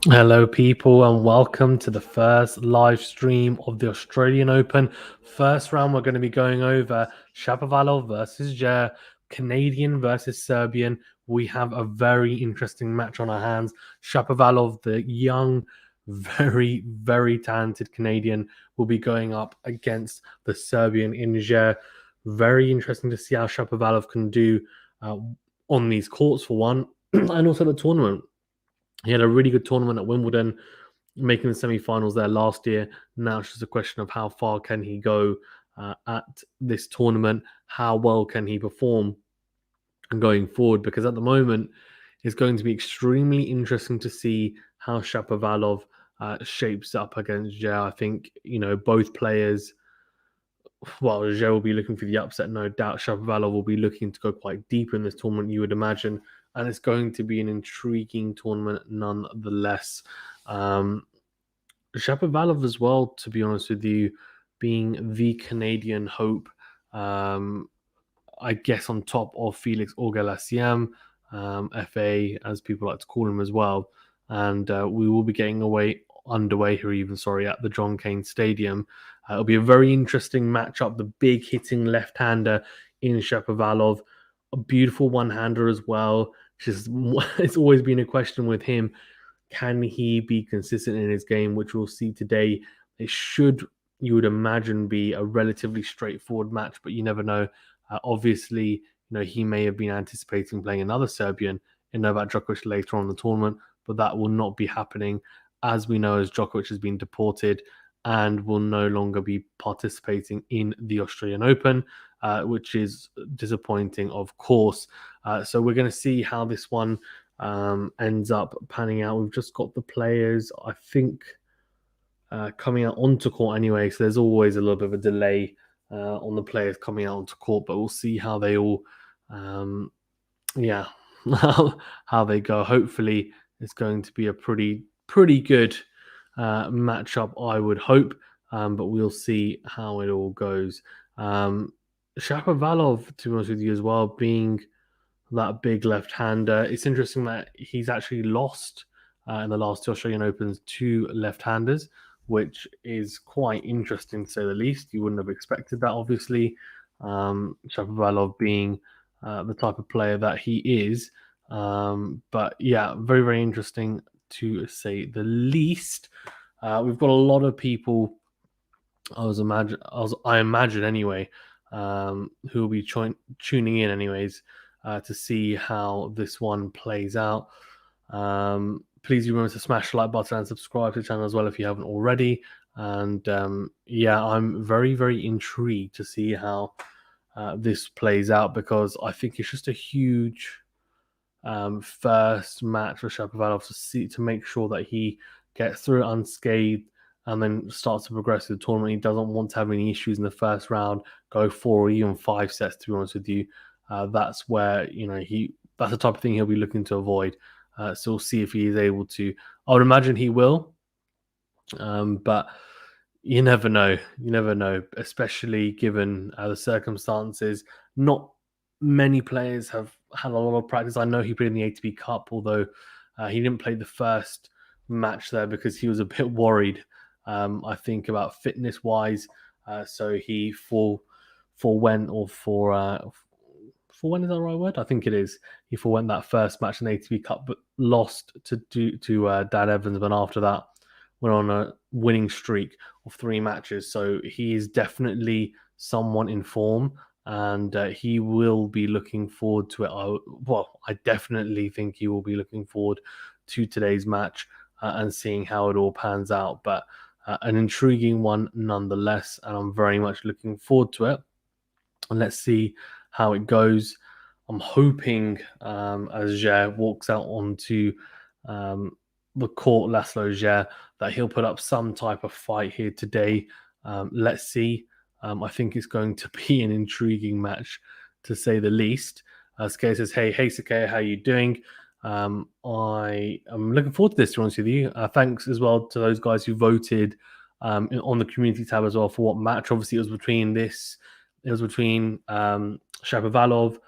Hello, people, and welcome to the first live stream of the Australian Open. First round, we're going to be going over Shapovalov versus DJERE, Canadian versus Serbian. We have a very interesting match on our hands. Shapovalov, the young, very, very talented Canadian, will be going up against the Serbian in DJERE. Very interesting to see how Shapovalov can do on these courts, for one, and also the tournament. He had a really good tournament at Wimbledon, making the semi-finals there last year. Now it's just a question of how far can he go at this tournament? How well can he perform going forward? Because at the moment, it's going to be extremely interesting to see how Shapovalov shapes up against DJERE. I think, both players, well, DJERE will be looking for the upset, no doubt. Shapovalov will be looking to go quite deep in this tournament, you would imagine. And it's going to be an intriguing tournament nonetheless. Shapovalov as well, to be honest with you, being the Canadian hope, I guess on top of Felix Auger-Aliassime, FA, as people like to call him as well. And we will be getting underway here even, at the John Cain Stadium. It'll be a very interesting matchup. The big hitting left-hander in Shapovalov, a beautiful one-hander as well. It's always been a question with him. Can he be consistent in his game, which we'll see today? It should, you would imagine, be a relatively straightforward match, but you never know. Obviously, he may have been anticipating playing another Serbian in Novak Djokovic later on in the tournament, but that will not be happening, as we know, as Djokovic has been deported and will no longer be participating in the Australian Open, which is disappointing, of course. So we're going to see how this one ends up panning out. We've just got the players, I think, coming out onto court anyway, so there's always a little bit of a delay on the players coming out onto court, but we'll see how they all, how they go. Hopefully, it's going to be a pretty good matchup, I would hope, but we'll see how it all goes. Shapovalov, to be honest with you as well, being that big left-hander, it's interesting that he's actually lost in the last two Australian Opens to left-handers, which is quite interesting to say the least. You wouldn't have expected that, obviously. Shapovalov being the type of player that he is. But yeah, very, very interesting to say the least. We've got a lot of people, I imagine anyway, who will be tuning in anyways to see how this one plays out. Please remember to smash the like button and subscribe to the channel as well if you haven't already. And I'm very, very intrigued to see how this plays out, because I think it's just a huge first match for Shapovalov to make sure that he gets through it unscathed and then starts to progress through the tournament. He doesn't want to have any issues in the first round, go 4 or even 5 sets, to be honest with you. That's where, that's the type of thing he'll be looking to avoid. So we'll see if he is able to. I would imagine he will, but you never know. You never know, especially given the circumstances. Not many players have had a lot of practice. I know he played in the ATP Cup, although he didn't play the first match there because he was a bit worried, I think, about fitness-wise. So he forewent, or forewent, is that the right word? I think it is. He forewent that first match in the ATP Cup, but lost to Dan Evans. But after that, went on a winning streak of 3 matches. So he is definitely someone in form, and he will be looking forward to it. I definitely think he will be looking forward to today's match and seeing how it all pans out. But an intriguing one nonetheless, and I'm very much looking forward to it. And let's see how it goes. I'm hoping as DJERE walks out onto the court, Laslo DJERE, that he'll put up some type of fight here today. Let's see. I think it's going to be an intriguing match, to say the least. Sakaya says, hey Sakaya, how you doing? I am looking forward to this, to be honest with you. Thanks as well to those guys who voted on the community tab as well for what match. Obviously, it was between Shapovalov's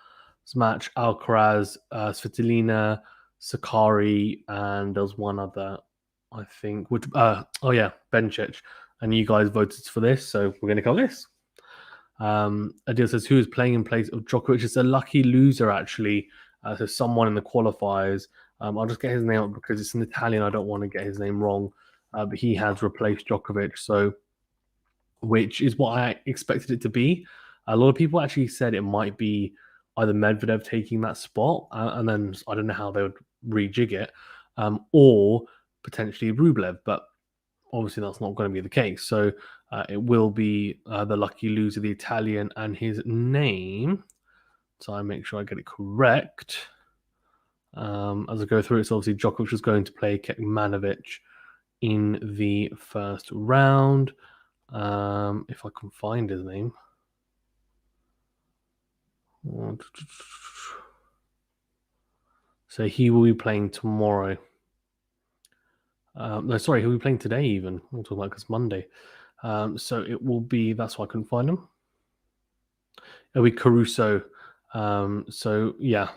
match, Alcaraz, Svitolina, Sakari, and there's one other, I think, which Bencic, and you guys voted for this, so we're going to cover this. Adil says, who is playing in place of Djokovic? It's a lucky loser, actually. So someone in the qualifiers. I'll just get his name up because it's in Italian. I don't want to get his name wrong. But he has replaced Djokovic, so which is what I expected it to be. A lot of people actually said it might be either Medvedev taking that spot, and then I don't know how they would rejig it, or potentially Rublev, but obviously that's not going to be the case. So it will be the lucky loser, the Italian, and his name. So I make sure I get it correct. As I go through it, so obviously Djokovic is going to play Kekmanovic in the first round. If I can find his name. So he will be playing tomorrow. No, sorry, he'll be playing today even. We'll talk about because Monday. So it will be, that's why I couldn't find him. It'll be Caruso. So yeah,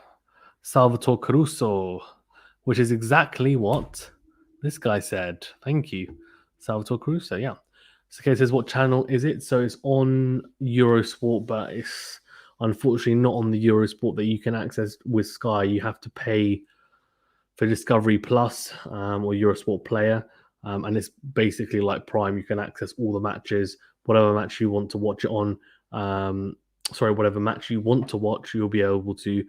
Salvatore Caruso, which is exactly what this guy said. Thank you. Salvatore Caruso, yeah. So okay, it says, what channel is it? So it's on Eurosport, but it's unfortunately not on the Eurosport that you can access with Sky. You have to pay for Discovery Plus or Eurosport Player. And it's basically like Prime. You can access all the matches, whatever match you want to watch it on. Whatever match you want to watch, you'll be able to,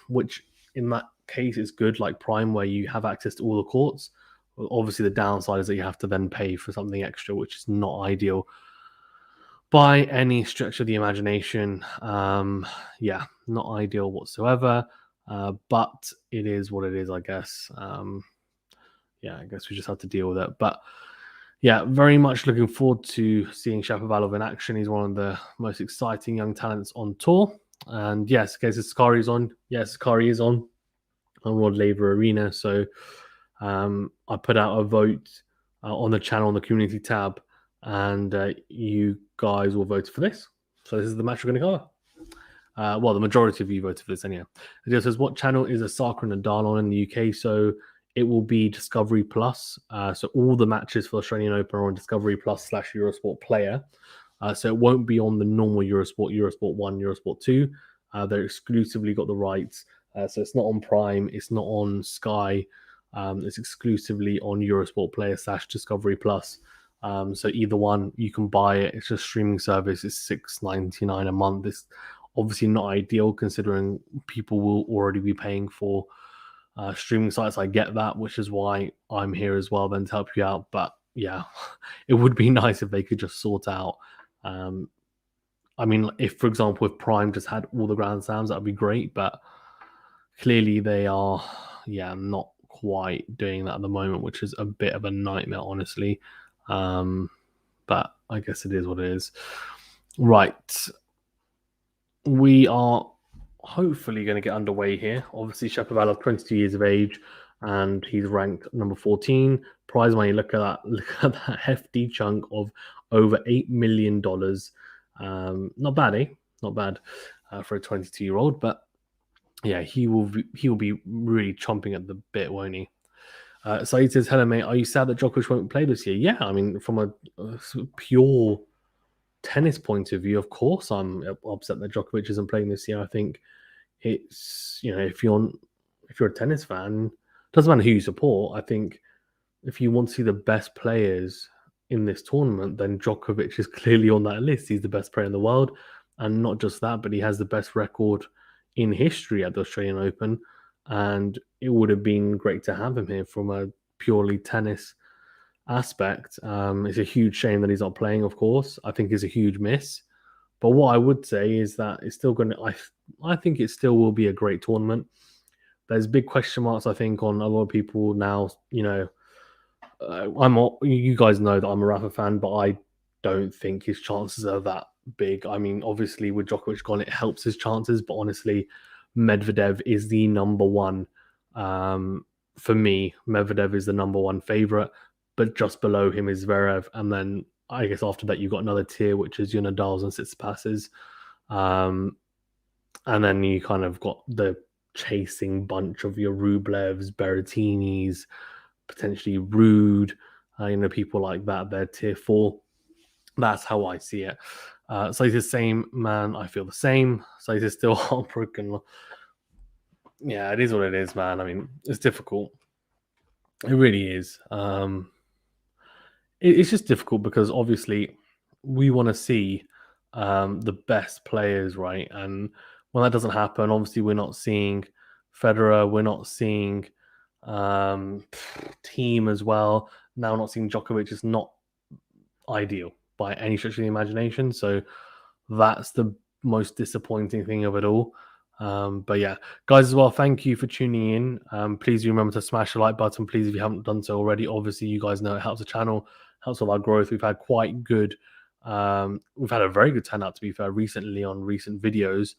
which in that case is good, like Prime, where you have access to all the courts. Obviously, the downside is that you have to then pay for something extra, which is not ideal by any stretch of the imagination. Yeah, not ideal whatsoever. But it is what it is, I guess. Yeah, I guess we just have to deal with it. But yeah, very much looking forward to seeing Shapovalov in action. He's one of the most exciting young talents on tour. And yes, okay, so Sakari's on. Yes, Sakari is on Rod Laver Arena. So I put out a vote on the channel, on the community tab, and you guys will vote for this. So this is the match we're going to cover. Well, the majority of you voted for this anyhow. It says, what channel is Osaka and Nadal on in the UK? So it will be Discovery Plus. So all the matches for the Australian Open are on Discovery Plus / Eurosport Player. So it won't be on the normal Eurosport, Eurosport 1, Eurosport 2. They're exclusively got the rights. So it's not on Prime. It's not on Sky. It's exclusively on Eurosport Player / Discovery Plus. So either one, you can buy it. It's a streaming service. It's $6.99 a month. It's obviously not ideal considering people will already be paying for streaming sites. I get that, which is why I'm here as well then to help you out. But yeah, it would be nice if they could just sort out. I mean, if, for example, if Prime just had all the Grand Slams, that would be great. But clearly they are, not quite doing that at the moment, which is a bit of a nightmare, honestly. But I guess it is what it is. Right. We are hopefully going to get underway here. Obviously, Shapovalov, 22 years of age, and he's ranked number 14. Prize money, look at that hefty chunk of over $8 million. Not bad, eh? Not bad for a 22-year-old, but yeah, he will be really chomping at the bit, won't he? Saeed says, hello, mate. Are you sad that Djokovic won't play this year? Yeah, I mean, from a pure tennis point of view, of course, I'm upset that Djokovic isn't playing this year. I think it's, if you're a tennis fan, doesn't matter who you support. I think if you want to see the best players in this tournament, then Djokovic is clearly on that list. He's the best player in the world. And not just that, but he has the best record in history at the Australian Open. And it would have been great to have him here from a purely tennis aspect. It's a huge shame that he's not playing, of course. I think it's a huge miss. But what I would say is that it's still going to, I think it still will be a great tournament. There's big question marks, I think, on a lot of people now. You guys know that I'm a Rafa fan, but I don't think his chances are that big. I mean, obviously with Djokovic gone, it helps his chances, but honestly, Medvedev is the number one. For me, Medvedev is the number one favorite, but just below him is Zverev, and then I guess after that you've got another tier, which is your Nadal's and Tsitsipas's, and then you kind of got the chasing bunch of your Rublevs, Berrettinis, potentially Rude, people like that. They're tier 4. That's how I see it. So he's the same, man. I feel the same. So he's still heartbroken. Yeah, it is what it is, man. I mean, it's difficult. It really is. It's just difficult because obviously we want to see the best players, right? And when that doesn't happen, obviously we're not seeing Federer, we're not seeing um, Team as well. Now we're not seeing Djokovic. It's not ideal by any stretch of the imagination. So that's the most disappointing thing of it all. But yeah, guys, as well, thank you for tuning in. Please remember to smash the like button, please, if you haven't done so already. Obviously, you guys know it helps the channel, helps with our growth. We've had quite good, we've had a very good turnout, to be fair, recently on recent videos,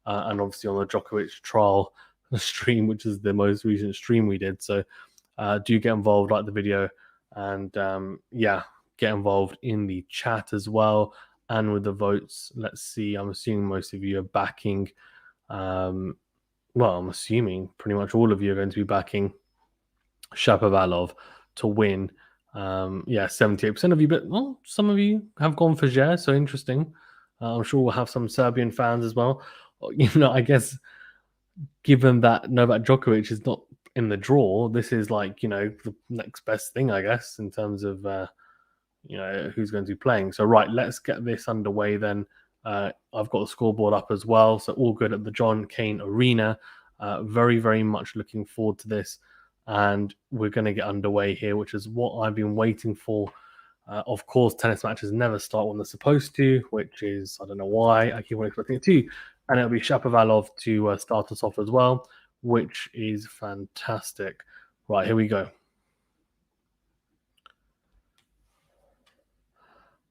and obviously on the Djokovic trial stream, which is the most recent stream we did. So do get involved, like the video, and yeah, get involved in the chat as well. And with the votes, let's see. I'm assuming most of you are backing. Well, I'm assuming pretty much all of you are going to be backing Shapovalov to win. Yeah, 78% of you, but well, some of you have gone for Djere, so interesting. I'm sure we'll have some Serbian fans as well. I guess given that Novak Djokovic is not in the draw, this is like, the next best thing, I guess, in terms of who's going to be playing. So right, let's get this underway then. I've got the scoreboard up as well, so all good at the John Cain Arena. Very, very much looking forward to this, and we're going to get underway here, which is what I've been waiting for. Of course, tennis matches never start when they're supposed to, which is, I don't know why, I keep on expecting it to. And it'll be Shapovalov to start us off as well, which is fantastic. Right, here we go.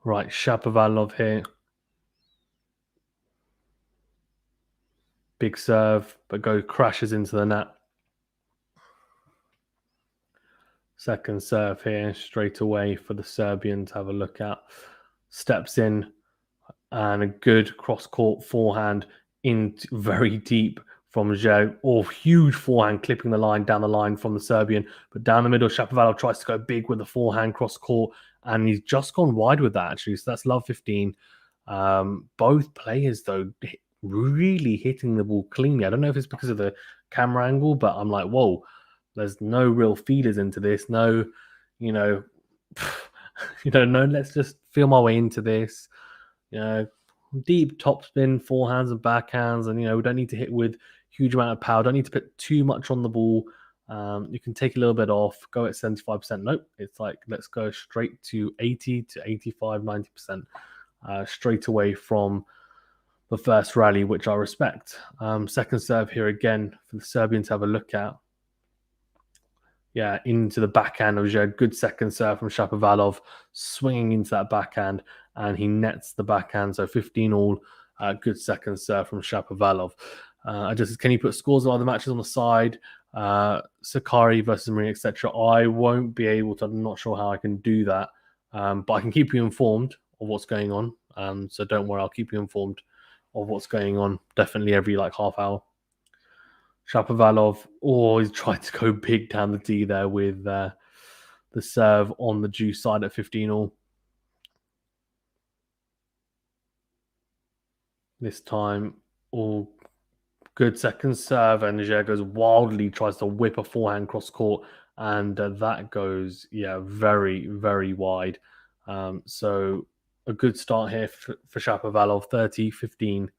Right, Shapovalov here. Big serve, but crashes into the net. Second serve here, straight away for the Serbian to have a look at. Steps in, and a good cross-court forehand in very deep from Zhou. Oh, huge forehand clipping the line down the line from the Serbian. But down the middle, Shapovalov tries to go big with the forehand cross-court, and he's just gone wide with that, actually. So that's love 15. Both players, though, really hitting the ball cleanly. I don't know if it's because of the camera angle, but I'm like, whoa, there's no real feelers into this. No, no, let's just feel my way into this. Deep topspin, forehands and backhands, and we don't need to hit with huge amount of power. Don't need to put too much on the ball. You can take a little bit off, go at 75%. Nope, it's like let's go straight to 80 to 85, 90% straight away from the first rally, which I respect. Second serve here again for the Serbian to have a look at. Yeah, into the backhand of Zhou. Good second serve from Shapovalov, swinging into that backhand, and he nets the backhand. So 15 all. Good second serve from Shapovalov. Can you put scores of other matches on the side? Sakari versus Marina, etc. I won't be able to. I'm not sure how I can do that, but I can keep you informed of what's going on. So don't worry, I'll keep you informed of what's going on. Definitely every half hour. Shapovalov, he's tried to go big down the D there with the serve on the juice side at 15 all. This time, good second serve, and Djere goes wildly, tries to whip a forehand cross court, and that goes, very, very wide. So a good start here for Shapovalov, 30-15.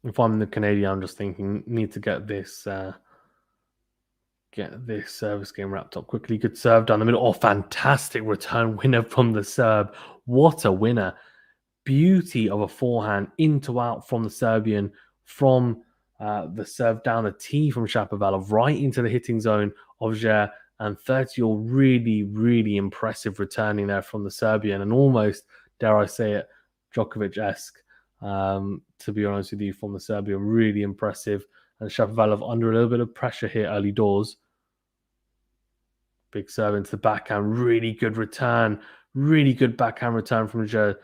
If I'm the Canadian, I'm just thinking, need to get this service game wrapped up quickly. Good serve down the middle. Oh, fantastic return winner from the Serb. What a winner. Beauty of a forehand into out from the Serbian, from the serve down the tee from Shapovalov, right into the hitting zone of Djere, and 30-all. Really, really impressive returning there from the Serbian, and almost, dare I say it, Djokovic-esque. To be honest with you, from the Serbian, really impressive. And Shapovalov under a little bit of pressure here early doors. Big serve into the backhand, really good return, really good backhand return from Djere.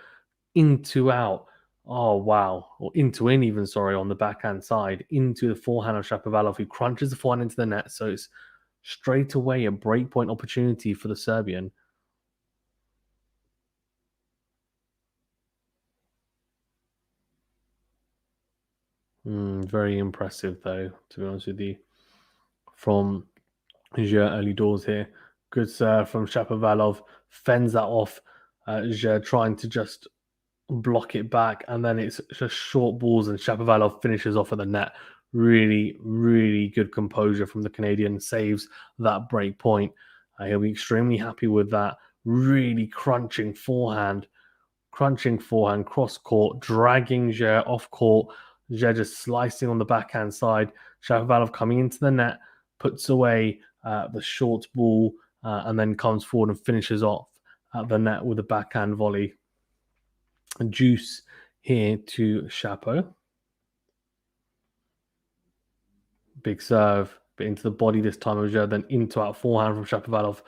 into out. Oh, wow. Or into in, even, sorry, on the backhand side, into the forehand of Shapovalov, who crunches the forehand into the net. So it's straight away a breakpoint opportunity for the Serbian. Very impressive, though, to be honest with you, from Djere early doors here. Good serve from Shapovalov, fends that off. Djere trying to just block it back, and then it's just short balls, and Shapovalov finishes off at the net. Really, really good composure from the Canadian, saves that break point. He'll be extremely happy with that. Really crunching forehand, cross court, dragging Djere off court. Djere just slicing on the backhand side. Shapovalov coming into the net, puts away the short ball, and then comes forward and finishes off at the net with a backhand volley. Juice here to Chapo. Big serve, but into the body this time of Djere, then into out forehand from Shapovalov.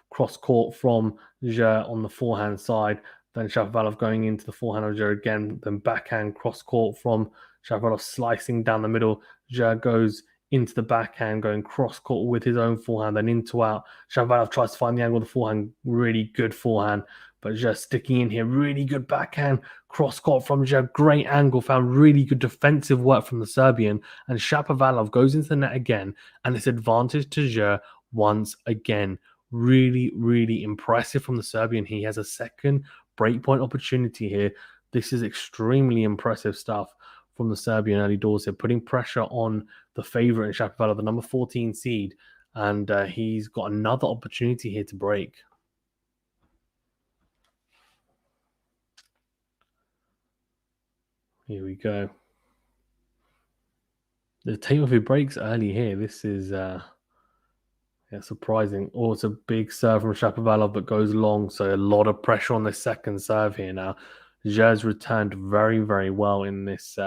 Cross court from Djere on the forehand side. Then Shapovalov going into the forehand of Djere again. Then backhand cross court from Shapovalov slicing down the middle. Djere goes into the backhand, going cross court with his own forehand, then into out. Shapovalov tries to find the angle of the forehand. Really good forehand, but just sticking in here. Really good backhand cross court from Djere. Great angle, found really good defensive work from the Serbian. And Shapovalov goes into the net again, and it's advantage to Djere once again. Really, really impressive from the Serbian. He has a second breakpoint opportunity here. This is extremely impressive stuff from the Serbian early doors here, putting pressure on the favourite in Shapovalov, the number 14 seed, and he's got another opportunity here to break. Here we go. The table who breaks early here. This is surprising. Oh, it's a big serve from Shapovalov, but goes long, so a lot of pressure on the second serve here now. Djere's returned very, very well in this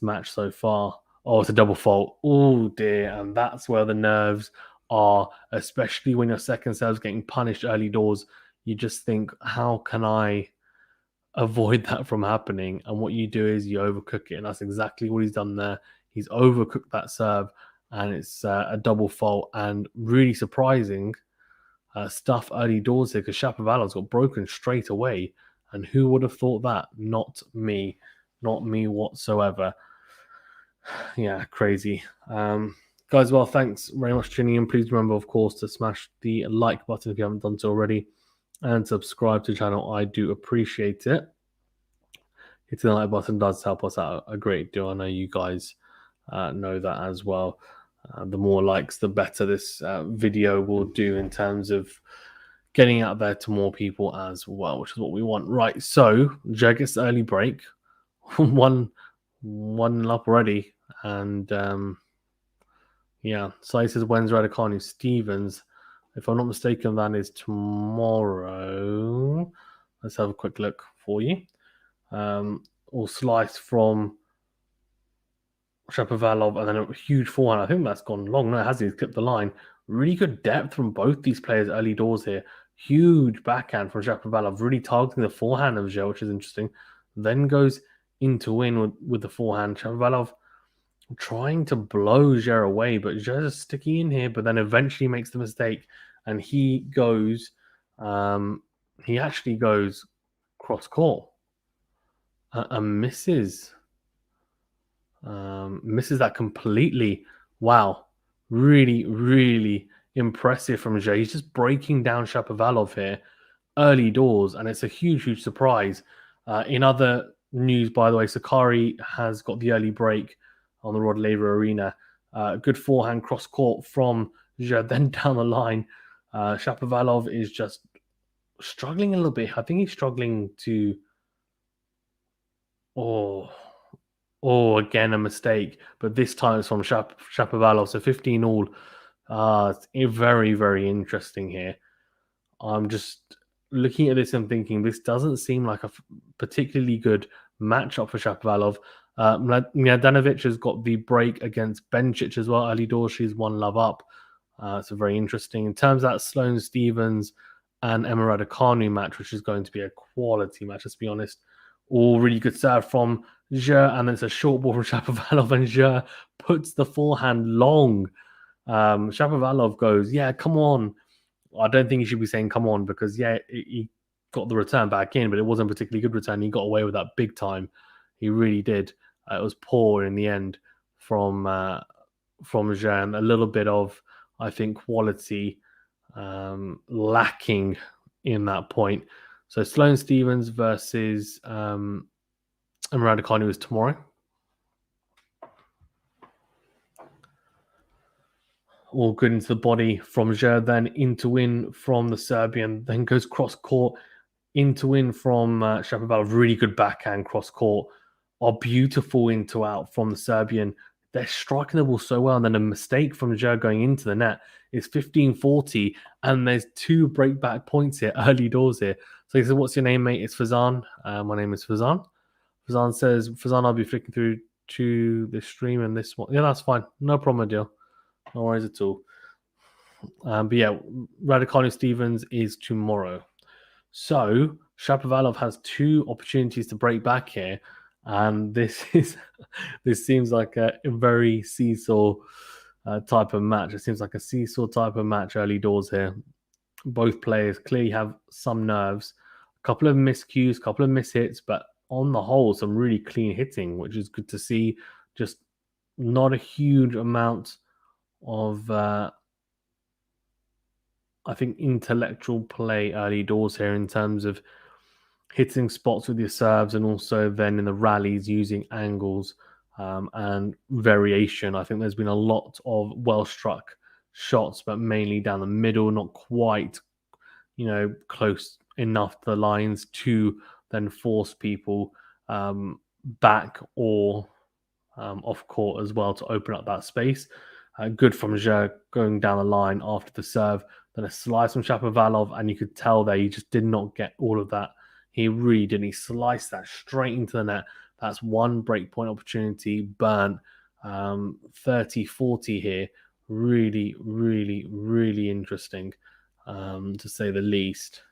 match so far. Oh, it's a double fault. Oh dear, and that's where the nerves are, especially when your second serve's getting punished early doors. You just think, how can I avoid that from happening? And what you do is you overcook it, and that's exactly what he's done there. He's overcooked that serve, and it's a double fault, and really surprising stuff early doors here, because Shapovalov's got broken straight away. And who would have thought that? Not me whatsoever. Yeah, crazy. Guys, well, thanks very much for tuning in. Please remember, of course, to smash the like button if you haven't done so already, and subscribe to the channel. I do appreciate it. Hitting the like button does help us out a great deal. I know you guys know that as well. The more likes, the better this video will do in terms of getting out there to more people as well, which is what we want. Right, so Djere gets the early break. one up already. And yeah, Sai says, when's Raducanu? Stevens, if I'm not mistaken, that is tomorrow. Let's have a quick look for you. All slice from Shapovalov, and then a huge forehand. I think that's gone long. No, it hasn't. He's clipped the line. Really good depth from both these players early doors here. Huge backhand from Shapovalov, really targeting the forehand of Djere, which is interesting. Then goes into win with the forehand. Shapovalov trying to blow Djere away, but Djere's just sticking in here, but then eventually makes the mistake, and he goes, he actually goes cross court and misses that completely. Wow, really, really impressive from Djere. He's just breaking down Shapovalov here early doors, and it's a huge surprise. In other news, by the way, Sakari has got the early break on the Rod Laver Arena. Good forehand cross court from Djere, then down the line. Shapovalov is just struggling a little bit. I think he's struggling to... Oh, again, a mistake. But this time it's from Shapovalov. So 15 all. It's very, very interesting here. I'm just looking at this and thinking this doesn't seem like a particularly good matchup for Shapovalov. Mladenovic has got the break against Bencic as well. Early doors, she's 1 love up. So very interesting. In terms of that, Sloane Stevens and Emma Raducanu match, which is going to be a quality match, let's be honest. All really good serve from DJERE, and then it's a short ball from Shapovalov, and DJERE puts the forehand long. Shapovalov goes, yeah, come on. I don't think he should be saying come on, because, yeah, he got the return back in, but it wasn't a particularly good return. He got away with that big time. He really did. It was poor in the end from DJERE, and a little bit of, I think, quality lacking in that point. So Sloane Stephens versus Emma Raducanu is tomorrow. All good into the body from DJERE, then into win from the Serbian, then goes cross court into win from Shapovalov. Really good backhand cross court. A beautiful into out from the Serbian. They're striking the ball so well, and then a mistake from DJERE going into the net is 15-40, and there's 2 breakback points here, early doors here. So he says, what's your name, mate? It's Fazan. My name is Fazan. Fazan says, Fazan, I'll be flicking through to the stream and this one. Yeah, that's fine. No problem, deal. No worries at all. But yeah, Raducanu Stephens is tomorrow. So Shapovalov has 2 opportunities to break back here, and this seems like a very seesaw type of match. It seems like a seesaw type of match early doors here. Both players clearly have some nerves. A couple of miscues, a couple of mishits, but on the whole, some really clean hitting, which is good to see. Just not a huge amount of I think intellectual play early doors here in terms of hitting spots with your serves, and also then in the rallies using angles and variation. I think there's been a lot of well struck shots, but mainly down the middle, not quite, close enough to the lines to then force people back or off court as well to open up that space. Good from DJERE going down the line after the serve. Then a slice from Shapovalov, and you could tell there he just did not get all of that. He really didn't. He sliced that straight into the net. That's 1 breakpoint opportunity burnt. 30-40 here. Really, really, really interesting, to say the least.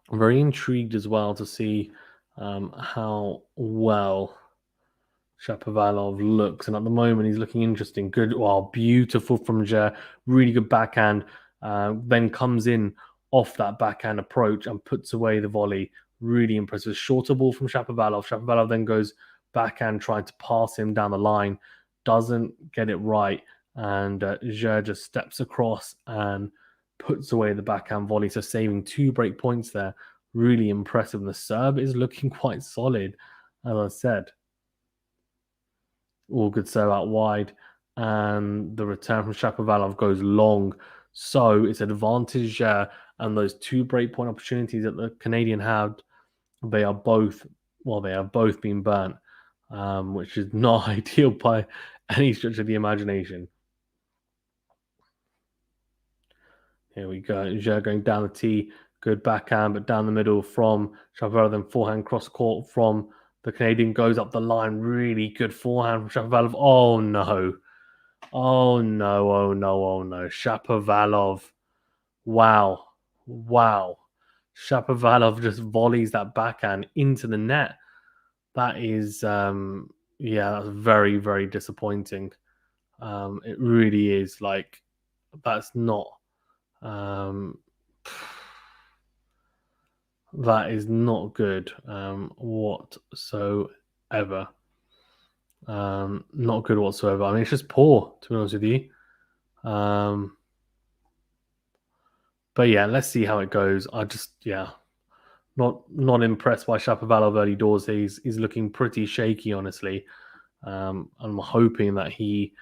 I'm very intrigued as well to see how well Shapovalov looks, and at the moment he's looking interesting. Good, well, beautiful from DJERE. Really good backhand. Then comes in off that backhand approach and puts away the volley. Really impressive. Shorter ball from Shapovalov. Shapovalov then goes backhand trying to pass him down the line. Doesn't get it right, and DJERE just steps across and puts away the backhand volley. So saving 2 break points there. Really impressive. And the serve is looking quite solid, as I said. All good serve out wide, and the return from Shapovalov goes long. So it's advantage DJERE, and those 2 breakpoint opportunities that the Canadian had, they have both been burnt, which is not ideal by any stretch of the imagination. Here we go. DJERE going down the tee. Good backhand, but down the middle from Shapovalov, then forehand cross court from the Canadian, goes up the line. Really good forehand from Shapovalov. Oh, no. Oh, no. Oh, no. Oh, no. Shapovalov. Wow. Shapovalov just volleys that backhand into the net. That is, that's very, very disappointing. It really is. Like, that's not... that is not good whatsoever. Not good whatsoever. I mean, it's just poor, to be honest with you. But yeah, let's see how it goes. Not impressed by Shapovalov early doors. He's looking pretty shaky, honestly. I'm hoping that he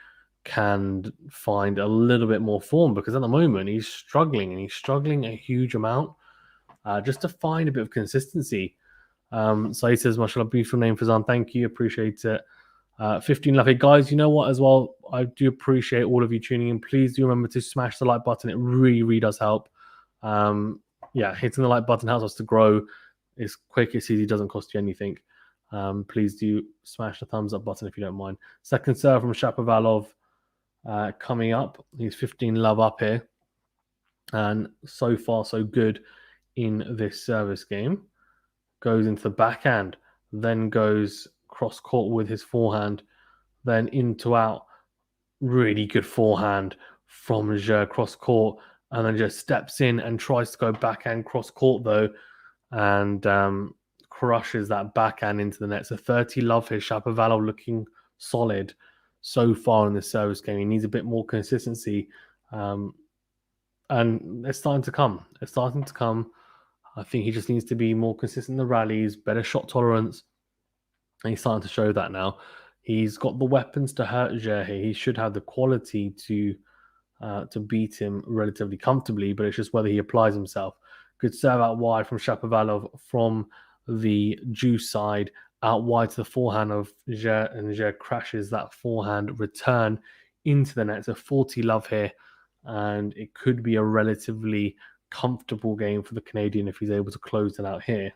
can find a little bit more form, because at the moment he's struggling, and he's struggling a huge amount. Just to find a bit of consistency. So he says, mashallah, beautiful name, Fazan. Thank you. Appreciate it. 15 love. Hey, guys, you know what as well? I do appreciate all of you tuning in. Please do remember to smash the like button. It really, really does help. Hitting the like button helps us to grow. It's quick, it's easy, doesn't cost you anything. Please do smash the thumbs up button if you don't mind. Second serve from Shapovalov. coming up. He's 15 love up here. And so far, so good in this service game. Goes into the backhand, then goes cross court with his forehand, then into out. Really good forehand from DJERE cross court, and then just steps in and tries to go backhand cross court though, and crushes that backhand into the net. So 30 love here. Shapovalov looking solid so far in the service game. He needs a bit more consistency, and it's starting to come. It's starting to come. I think he just needs to be more consistent in the rallies, better shot tolerance, and he's starting to show that now. He's got the weapons to hurt DJERE here. He should have the quality to beat him relatively comfortably, but it's just whether he applies himself. Good serve out wide from Shapovalov from the juice side, out wide to the forehand of DJERE, and DJERE crashes that forehand return into the net. So 40 love here, and it could be a relatively comfortable game for the Canadian if he's able to close it out here.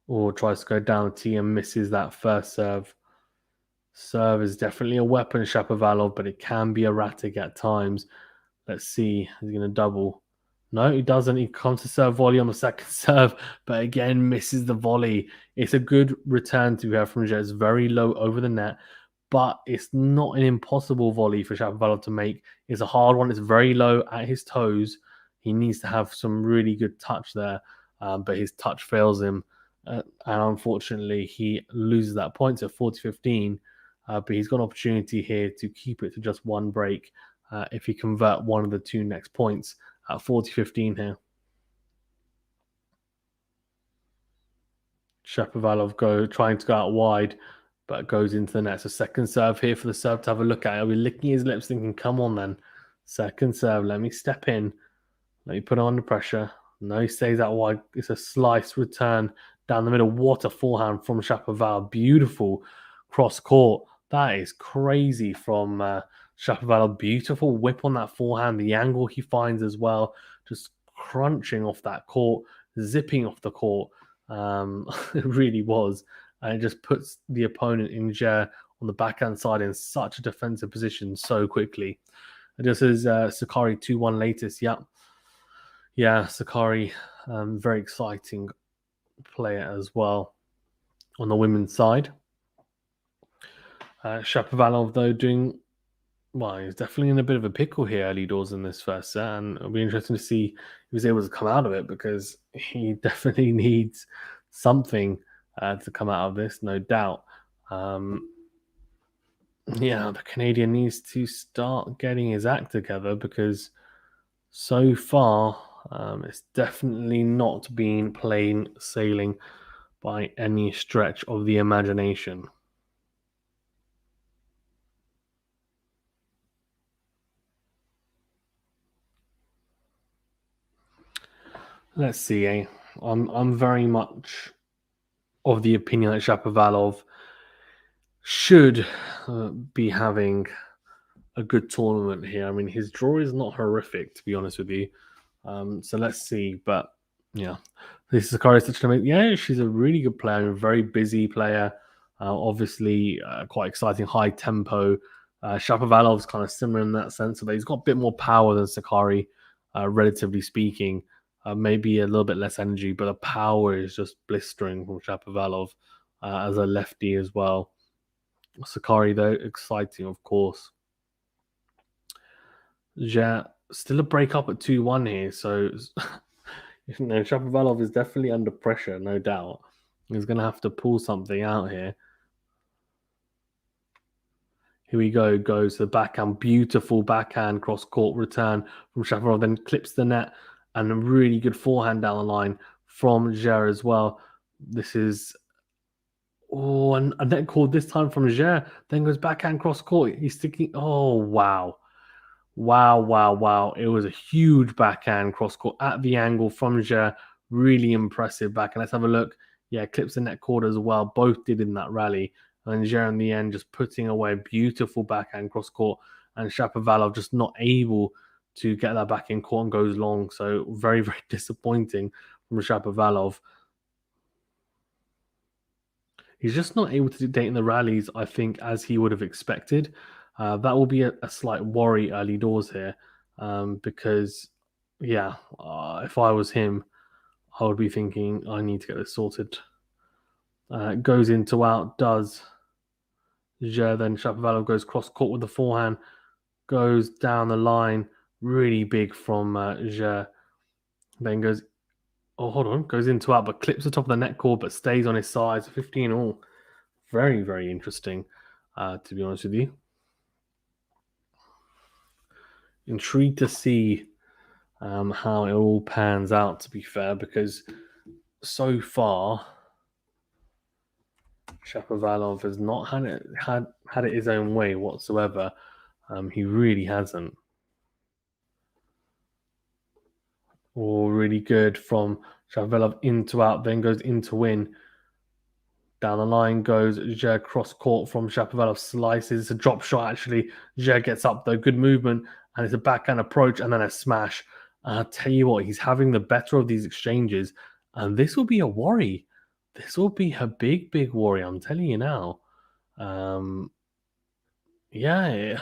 Or tries to go down the tee and misses that first serve. Serve is definitely a weapon, Shapovalov, but it can be erratic at times. Let's see. He's going to double. No, he doesn't. He comes to serve volley on the second serve, but again misses the volley. It's a good return to have from DJERE. It's very low over the net, but it's not an impossible volley for Shapovalov to make. It's a hard one. It's very low at his toes. He needs to have some really good touch there, but his touch fails him. And unfortunately, he loses that point. So 40-15. But he's got an opportunity here to keep it to just one break if he convert one of the two next points at 40-15 here. Shapovalov trying to go out wide, but goes into the net. So second serve here for the serve to have a look at. He'll be licking his lips thinking, come on then. Second serve, let me step in. Let me put him under pressure. No, he stays out wide. It's a slice return down the middle. What a forehand from Shapovalov. Beautiful cross court. That is crazy from Shapovalov. Beautiful whip on that forehand. The angle he finds as well. Just crunching off that court. Zipping off the court. It really was. And it just puts the opponent in DJERE on the backhand side in such a defensive position so quickly. This is Sakkari 2-1 latest. Yep. Yeah, Sakkari, very exciting player as well on the women's side. Shapovalov, though, doing well. He's definitely in a bit of a pickle here early doors in this first set, and it'll be interesting to see if he's able to come out of it because he definitely needs something to come out of this, no doubt. Yeah, the Canadian needs to start getting his act together because so far it's definitely not been plain sailing by any stretch of the imagination. Let's see. I'm very much of the opinion that Shapovalov should be having a good tournament here. I mean, his draw is not horrific, to be honest with you. So let's see. But yeah, this is Sakkari such an yeah, she's a really good player, a very busy player. Obviously, quite exciting, high tempo. Shapovalov's kind of similar in that sense, but he's got a bit more power than Sakkari, relatively speaking. Maybe a little bit less energy, but the power is just blistering from Shapovalov as a lefty as well. Sakkari, though, exciting, of course. Yeah, still a break up at 2-1 here, so you know, Shapovalov is definitely under pressure, no doubt. He's going to have to pull something out here. Here we go, goes the backhand, beautiful backhand cross-court return from Shapovalov, then clips the net, and a really good forehand down the line from DJERE as well. This is, and a net call this time from DJERE, then goes backhand cross-court. He's sticking, oh, wow. Wow. It was a huge backhand cross-court at the angle from DJERE. Really impressive backhand. Let's have a look. Yeah, clips the net cord as well. Both did in that rally. And DJERE in the end just putting away a beautiful backhand cross-court. And Shapovalov just not able to get that back in court and goes long. So very, very disappointing from Shapovalov. He's just not able to dictate in the rallies, I think, as he would have expected. That will be a slight worry early doors here, because, yeah, if I was him, I would be thinking, I need to get this sorted. Goes into out, does DJERE, then Shapovalov goes cross court with the forehand, goes down the line, really big from DJERE, then goes, oh, hold on, goes into out, but clips the top of the net cord, but stays on his side, 15 all. Very, very interesting, to be honest with you. Intrigued to see how it all pans out, to be fair, because so far Shapovalov has not had it his own way whatsoever. He really hasn't. All really good from Shapovalov into out, then goes into win. Down the line goes DJERE, cross court from Shapovalov, slices. It's a drop shot, actually. DJERE gets up, though. Good movement, and it's a backhand approach, and then a smash. I'll tell you what, he's having the better of these exchanges, and this will be a worry. This will be a big, big worry, I'm telling you now. Yeah,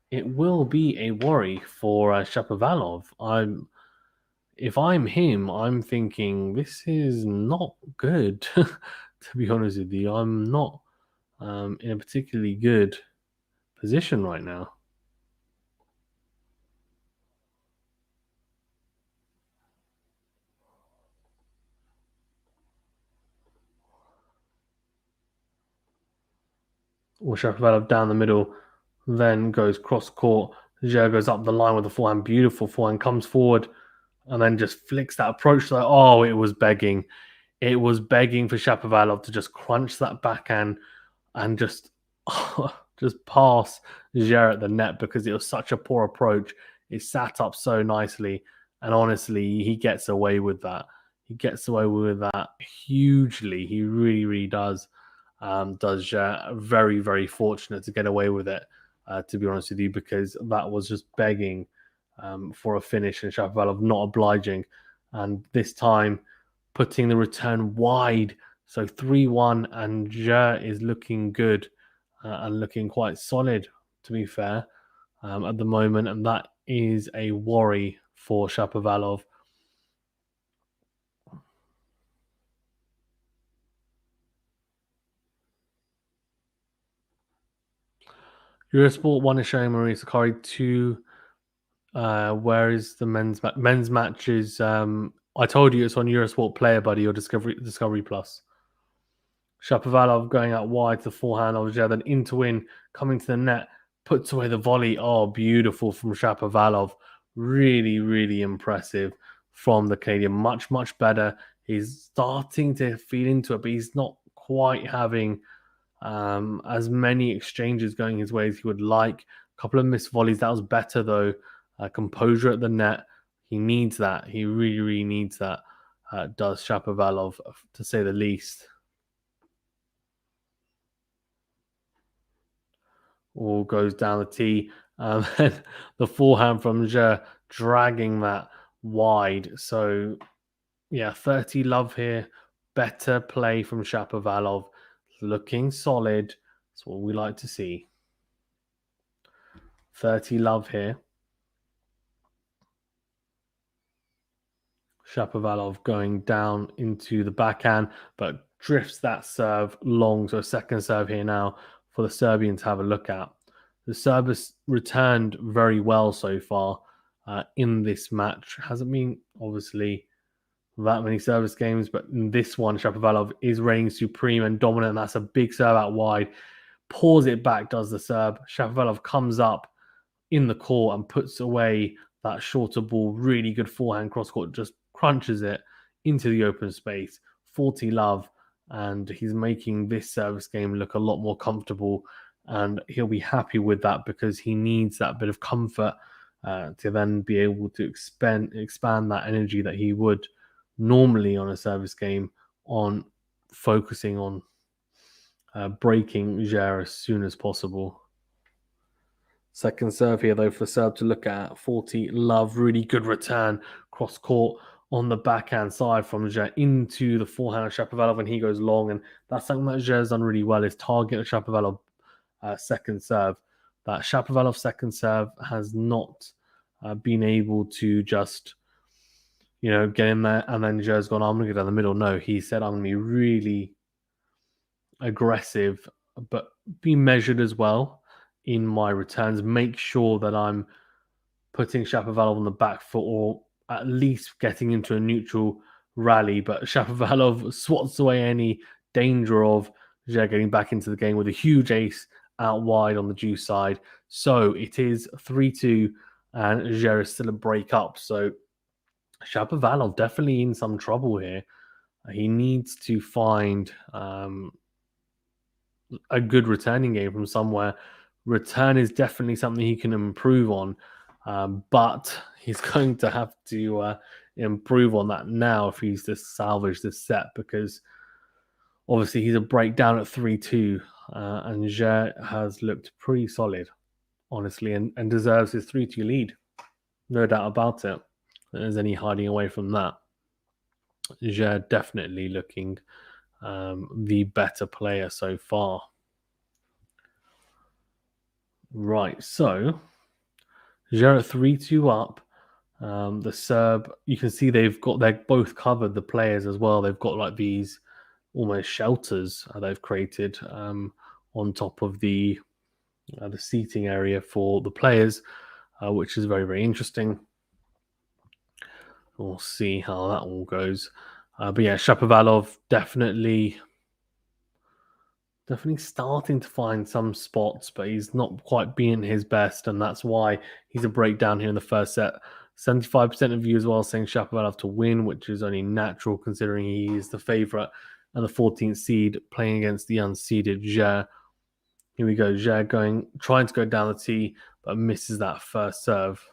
it will be a worry for Shapovalov. If I'm him, I'm thinking this is not good. To be honest with you, I'm not in a particularly good position right now. Or Shapovalov down the middle, then goes cross court. DJERE goes up the line with the forehand, beautiful forehand, comes forward, and then just flicks that approach. Like, oh, it was begging. It was begging for Shapovalov to just crunch that backhand and just just pass DJERE at the net, because it was such a poor approach. It sat up so nicely, and honestly, he gets away with that. He gets away with that hugely. He really, really does. Does DJERE. Very, very fortunate to get away with it, to be honest with you, because that was just begging for a finish, and Shapovalov not obliging. And this time, putting the return wide. So 3-1, and DJERE is looking good and looking quite solid, to be fair, at the moment. And that is a worry for Shapovalov. Eurosport 1 is showing Maria Sakkari 2. Where is the men's matches? I told you it's on Eurosport Player Buddy or Discovery Plus. Shapovalov going out wide to the forehand of DJERE, then into win, coming to the net, puts away the volley. Oh, beautiful from Shapovalov. Really, really impressive from the Canadian. Much, much better. He's starting to feed into it, but he's not quite having as many exchanges going his way as he would like. A couple of missed volleys. That was better, though. Composure at the net. He needs that. He really, really needs that. Does Shapovalov, to say the least. All goes down the tee. And then the forehand from DJERE dragging that wide. So, yeah, 30 love here. Better play from Shapovalov. Looking solid. That's what we like to see. 30 love here. Shapovalov going down into the backhand, but drifts that serve long. So, second serve here now for the Serbian to have a look at. The serve has returned very well so far in this match. Hasn't been, obviously, that many service games, but in this one, Shapovalov is reigning supreme and dominant. That's a big serve out wide. Pulls it back, does the serve. Shapovalov comes up in the court and puts away that shorter ball. Really good forehand cross court, just crunches it into the open space. 40 love, and he's making this service game look a lot more comfortable, and he'll be happy with that because he needs that bit of comfort to then be able to expand that energy that he would normally on a service game, on focusing on breaking DJERE as soon as possible. Second serve here, though, for Serb to look at. 40 love, really good return. Cross court on the backhand side from Djere into the forehand of Shapovalov, and he goes long. And that's something that Djere's done really well, is target Shapovalov second serve. That Shapovalov second serve has not been able to just, get in there, and then Djere's gone, I'm going to go down the middle. No, he said, I'm going to be really aggressive, but be measured as well in my returns. Make sure that I'm putting Shapovalov on the back foot, or at least getting into a neutral rally. But Shapovalov swats away any danger of Djere getting back into the game with a huge ace out wide on the deuce side. So it is 3-2, and Djere is still a break up. So Shapovalov definitely in some trouble here. He needs to find a good returning game from somewhere. Return is definitely something he can improve on, but he's going to have to improve on that now if he's to salvage this set, because obviously he's a breakdown at 3-2, and Djere has looked pretty solid, honestly, and deserves his 3-2 lead. No doubt about it. There's any hiding away from that. Djere definitely looking the better player so far. Right, so Djere at 3-2 up. The Serb, you can see they're both covered, the players as well. They've got like these almost shelters they've created on top of the seating area for the players, which is very, very interesting. We'll see how that all goes. But yeah, Shapovalov definitely starting to find some spots, but he's not quite being his best, and that's why he's a breakdown here in the first set. 75% of you as well saying Shapovalov to win, which is only natural considering he is the favourite and the 14th seed playing against the unseeded Djere. Here we go, Djere trying to go down the tee, but misses that first serve.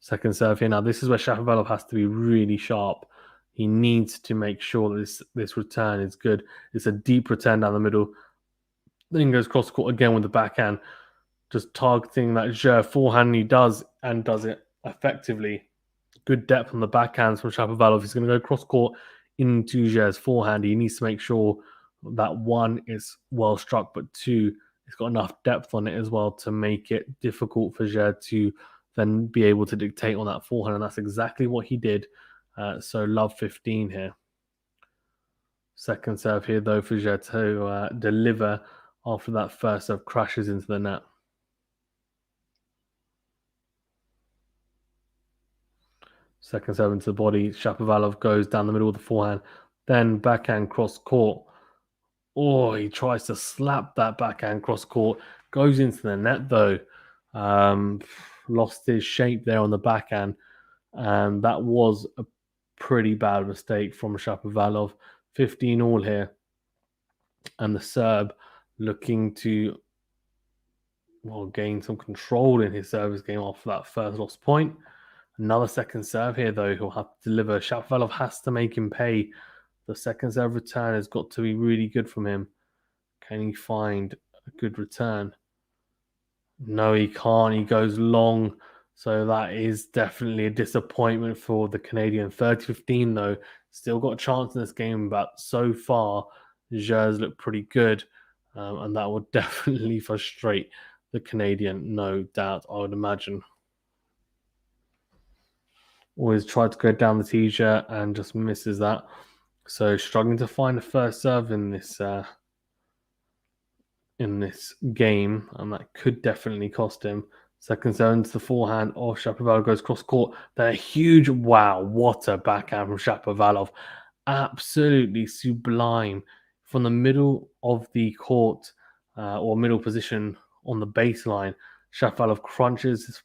Second serve here. Now, this is where Shapovalov has to be really sharp. He needs to make sure that this return is good. It's a deep return down the middle. Then goes cross court again with the backhand, just targeting that Djere forehand. He does, and does it effectively. Good depth on the backhands from Shapovalov. He's going to go cross court into Djere's forehand. He needs to make sure that one is well struck, but two, it's got enough depth on it as well to make it difficult for Djere to then be able to dictate on that forehand, and that's exactly what he did. So love 15 here. Second serve here, though, for Djere to deliver after that first serve crashes into the net. Second serve into the body. Shapovalov goes down the middle of the forehand. Then backhand cross court. Oh, he tries to slap that backhand cross court. Goes into the net, though. Lost his shape there on the backhand. And that was a pretty bad mistake from Shapovalov. 15 all here. And the Serb looking to gain some control in his service game after that first lost point. Another second serve here, though, he'll have to deliver. Shapovalov has to make him pay. The second serve return has got to be really good from him. Can he find a good return? No, he can't. He goes long. So that is definitely a disappointment for the Canadian. 30-15, though. Still got a chance in this game, but so far, Djere's looked pretty good. And that would definitely frustrate the Canadian, no doubt, I would imagine. Always tried to go down the t-shirt and just misses that. So struggling to find a first serve in this game, and that could definitely cost him. Second serve into the forehand of Shapovalov, goes cross court. Then a huge, wow, what a backhand from Shapovalov. Absolutely sublime from the middle of the court, or middle position on the baseline. Shapovalov crunches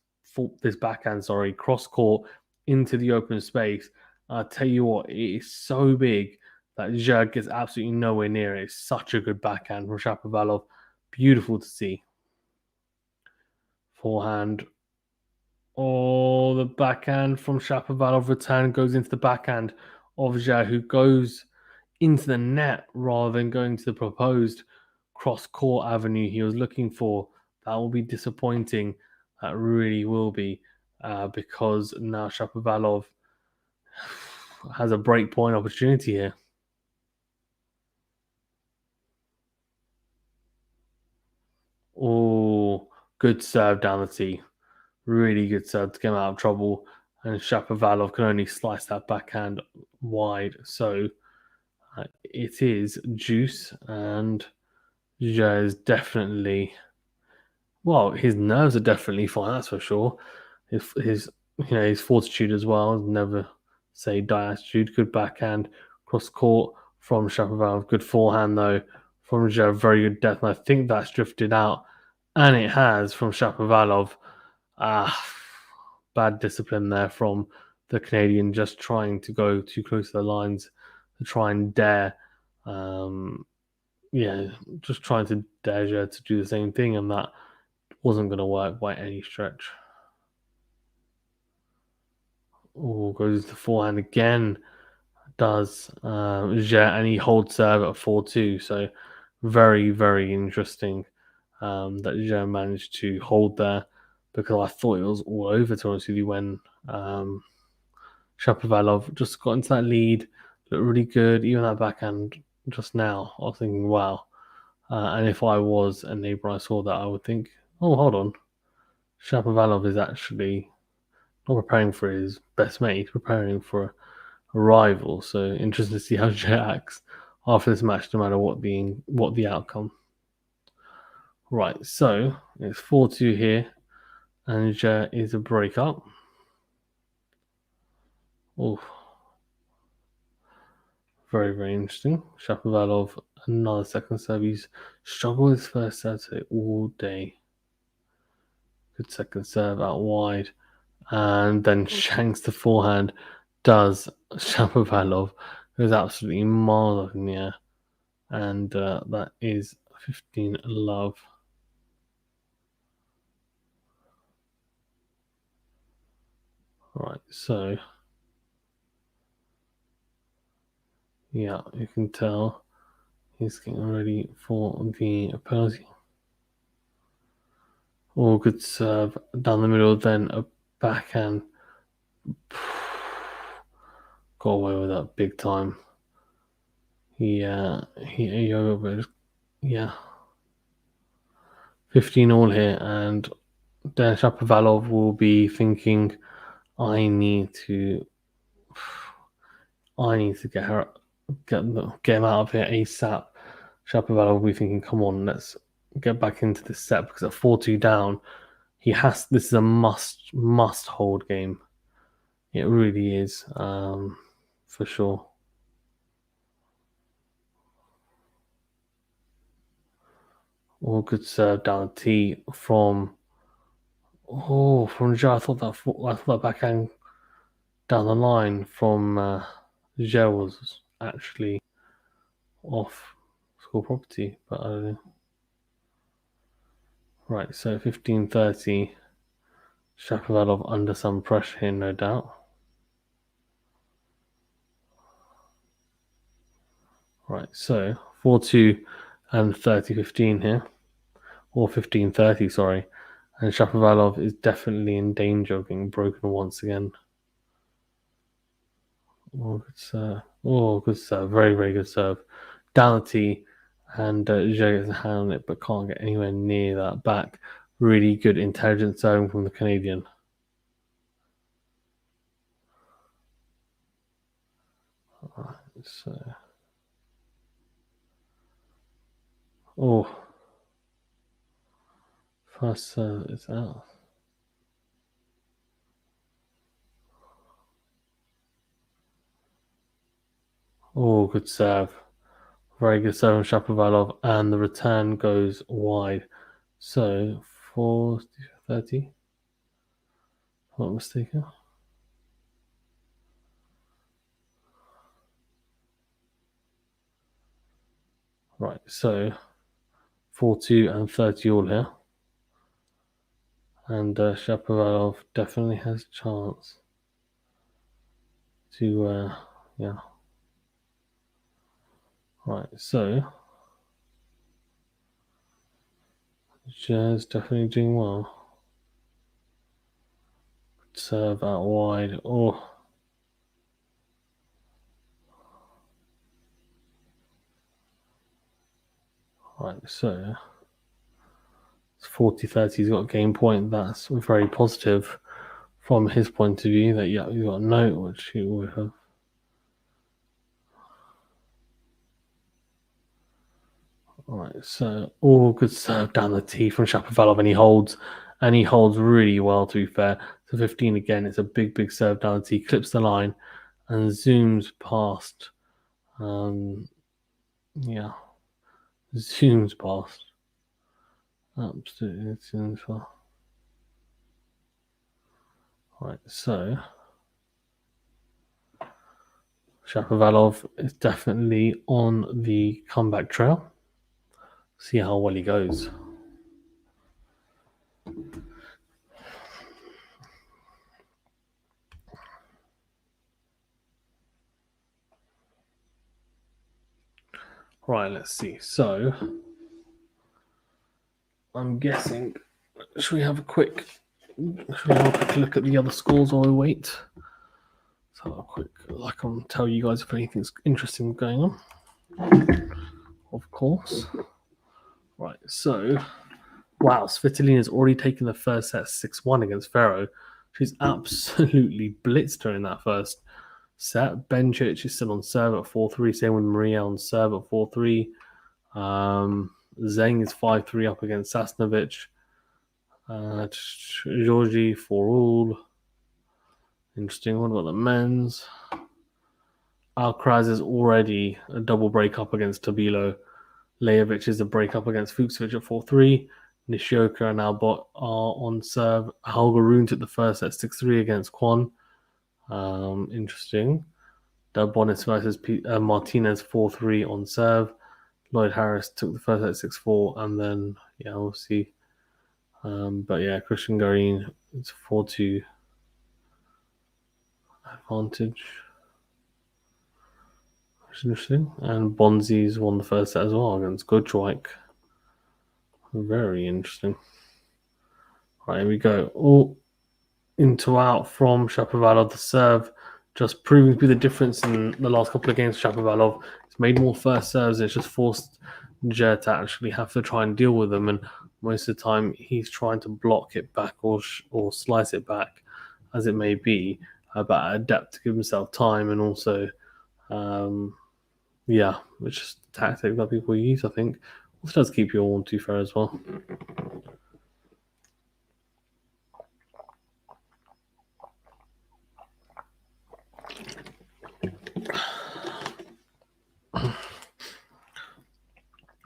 this backhand, cross court into the open space. I tell you what, it is so big that Djere gets absolutely nowhere near it. It's such a good backhand from Shapovalov. Beautiful to see. Forehand. Oh, the backhand from Shapovalov return goes into the backhand of Djere, who goes into the net rather than going to the proposed cross-court avenue he was looking for. That will be disappointing. That really will be. because now Shapovalov has a break point opportunity here. Oh, good serve down the tee. Really good serve to get him out of trouble. And Shapovalov can only slice that backhand wide. So it is juice, and DJERE is definitely, well, his nerves are definitely fine, that's for sure. His fortitude as well, never say die attitude. Good backhand, cross court from Shapovalov. Good forehand though from DJERE, very good depth. And I think that's drifted out, and it has from Shapovalov. Bad discipline there from the Canadian, just trying to go too close to the lines to try and dare. Just trying to dare DJERE to do the same thing, and that wasn't going to work by any stretch. Oh, goes to forehand again. Does DJERE, and he holds serve at 4-2. So very, very interesting that DJERE managed to hold there, because I thought it was all over, to be honest with you, when Shapovalov just got into that lead. Looked really good. Even that backhand just now, I was thinking, wow. And if I was a neighbor, I saw that, I would think, oh, hold on. Shapovalov is actually not preparing for his best mate, he's preparing for a rival. So interesting to see how DJERE acts after this match, no matter what the outcome. Right, so it's 4-2 here, and DJERE is a breakup. Oh, very, very interesting. Shapovalov, another second serve. He's struggled with his first serve all day. Good second serve out wide, and then shanks the forehand. Does Shapovalov, goes absolutely miles up in the air, and that is 15 love. Right, so yeah, you can tell he's getting ready for the penalty. Oh, good serve down the middle, then a backhand. Got away with that big time. Yeah, yeah. 15 all here, and then Shapovalov will be thinking, I need to get him out of here ASAP. Shapovalov will be thinking, come on, let's get back into this set, because at 4-2 down, this is a must hold game. It really is, for sure. Oh, good serve down the tee from DJERE. I thought that backhand down the line from DJERE was actually off score property, but I don't know. Right, so 15-30. Shapovalov under some pressure here, no doubt. Right, so 4-2 and 30-15 here, or 15-30, sorry. And Shapovalov is definitely in danger of being broken once again. Good serve. Very, very good serve. Down the tee, and DJERE gets a hand on it, but can't get anywhere near that back. Really good intelligent serving from the Canadian. Alright, so. First serve is out. Good serve. Very good serve from Shapovalov, and the return goes wide. So 4-30, if I'm not mistaken. Right, so 4-2 and 30 all here. And Shapovalov definitely has a chance to, yeah. Right, so DJERE's definitely doing well. serve out wide. Oh. Right, so it's 40-30. He's got a game point. That's very positive from his point of view. That, yeah, he's got a note, which he would have. Alright, so all good serve down the tee from Shapovalov, and he holds really well, to be fair. So 15 again, it's a big serve down the tee, clips the line, and zooms past. Yeah, zooms past. Absolutely zooms past. Right, so Shapovalov is definitely on the comeback trail. See how well he goes. Right, let's see. So I'm guessing. Should we have a quick look at the other scores while we wait? So a quick, I can tell you guys if anything's interesting going on. Of course. Right, so wow, Svitolina's already taken the first set 6-1 against Ferro. She's absolutely blitzed her in that first set. Bencic is still on serve at 4-3. Same with Maria on serve at 4-3. Zheng is 5-3 up against Sasnovich. Georgi 4-all. Interesting. What about the men's? Alcaraz is already a double break up against Tabilo. Lajovic is a break up against Fuchsovich at 4-3. Nishioka and Albot are on serve. Holger Rune took the first at 6-3 against Kwon. Interesting. Delbonis versus Martinez 4-3 on serve. Lloyd Harris took the first at 6-4, and then, yeah, we'll see. But yeah, Christian Garin, it's 4-2 advantage. Which is interesting. And Bonzi's won the first set as well against Goodschweik. Very interesting. Right, here we go. Oh, into out from Shapovalov. The serve just proving to be the difference in the last couple of games for Shapovalov. It's made more first serves. It's just forced DJERE to actually have to try and deal with them. And most of the time, he's trying to block it back or slice it back, as it may be, but adapt to give himself time. And also, yeah, which is a tactic that people use, I think. Also does keep you all 1-2 fair as well.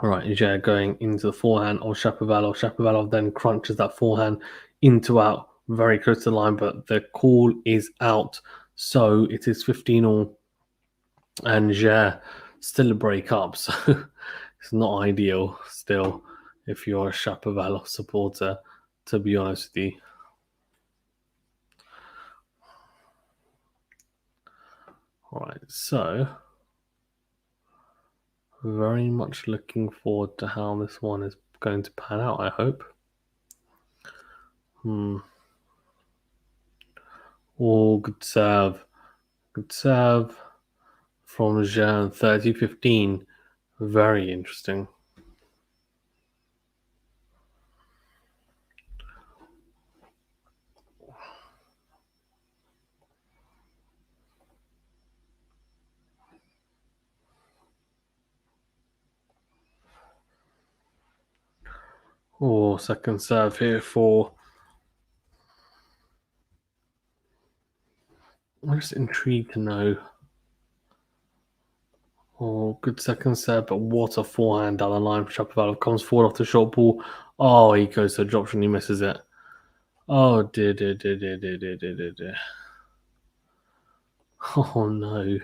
All right, DJERE going into the forehand of Shapovalov. Shapovalov then crunches that forehand into out, very close to the line, but the call is out. So it is 15-all, and DJERE still a break up. So it's not ideal still if you're a Shapovalov supporter, to be honest with you. All right, so very much looking forward to how this one is going to pan out, I hope. Oh, good serve. Good serve from Jean, 30-15. Very interesting. Oh, second serve here for... I'm just intrigued to know. Oh, good second serve, but what a forehand down the line for Shapovalov. Comes forward off the short ball. Oh, he goes to a drop shot and he misses it. Oh, dear. Oh, no.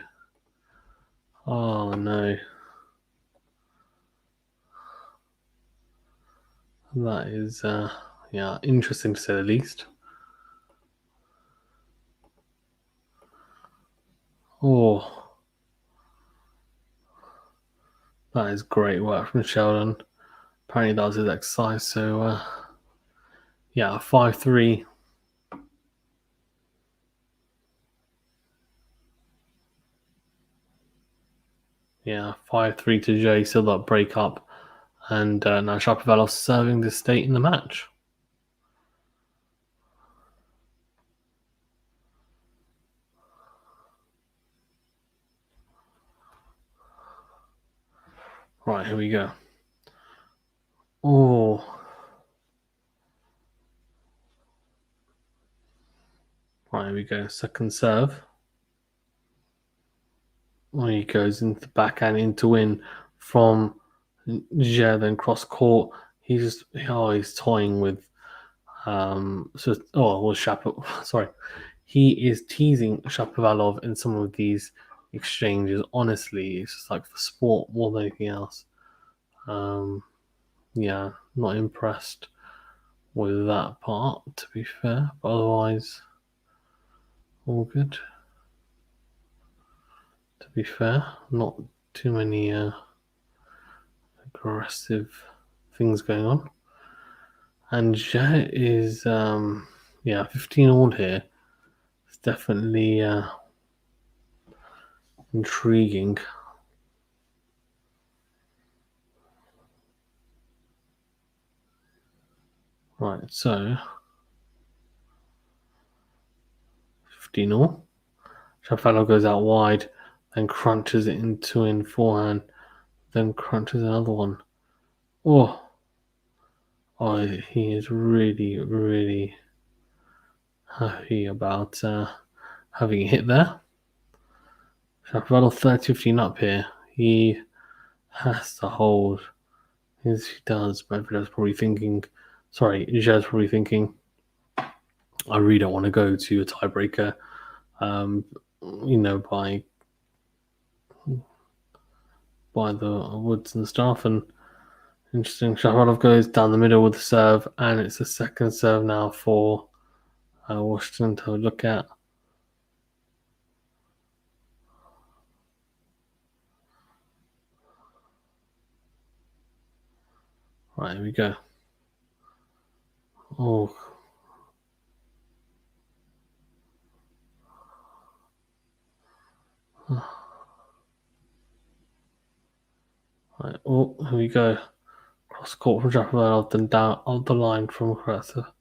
Oh, no. That is, yeah, interesting to say the least. Oh, that is great work from Sheldon. Apparently that was his exercise. So, yeah, 5-3. Yeah, 5-3 to Jay, still that break up. And now Shapovalov serving the state in the match. Right, here we go. Oh. Right, here we go. Second serve. Oh, he goes into the backhand into in from Djere, then cross court. He's toying with sorry. He is teasing Shapovalov in some of these exchanges. Honestly, it's just like for sport more than anything else. Yeah, not impressed with that part, to be fair. But otherwise, all good. To be fair, not too many aggressive things going on. And Jet is 15 all here. It's definitely intriguing. Right, so 15 all. Shapovalov goes out wide, then crunches it into in forehand, then crunches another one. Oh, he is really, really happy about having a hit there. Shapovalov 30-15 up here. He has to hold. Yes, he does. But Djere's probably thinking, I really don't want to go to a tiebreaker, by the woods and stuff. And interesting, Shapovalov goes down the middle with the serve, and it's the second serve now for Washington to look at. Right, here we go. Oh. Right, oh, here we go. Cross court from Shapovalov, then down up the line from Krasa.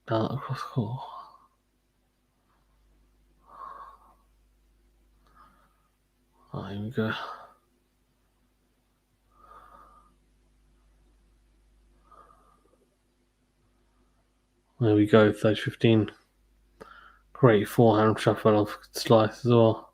Down across court. Right, here we go. There we go, 30-15. Great forehand Shapovalov slice as well.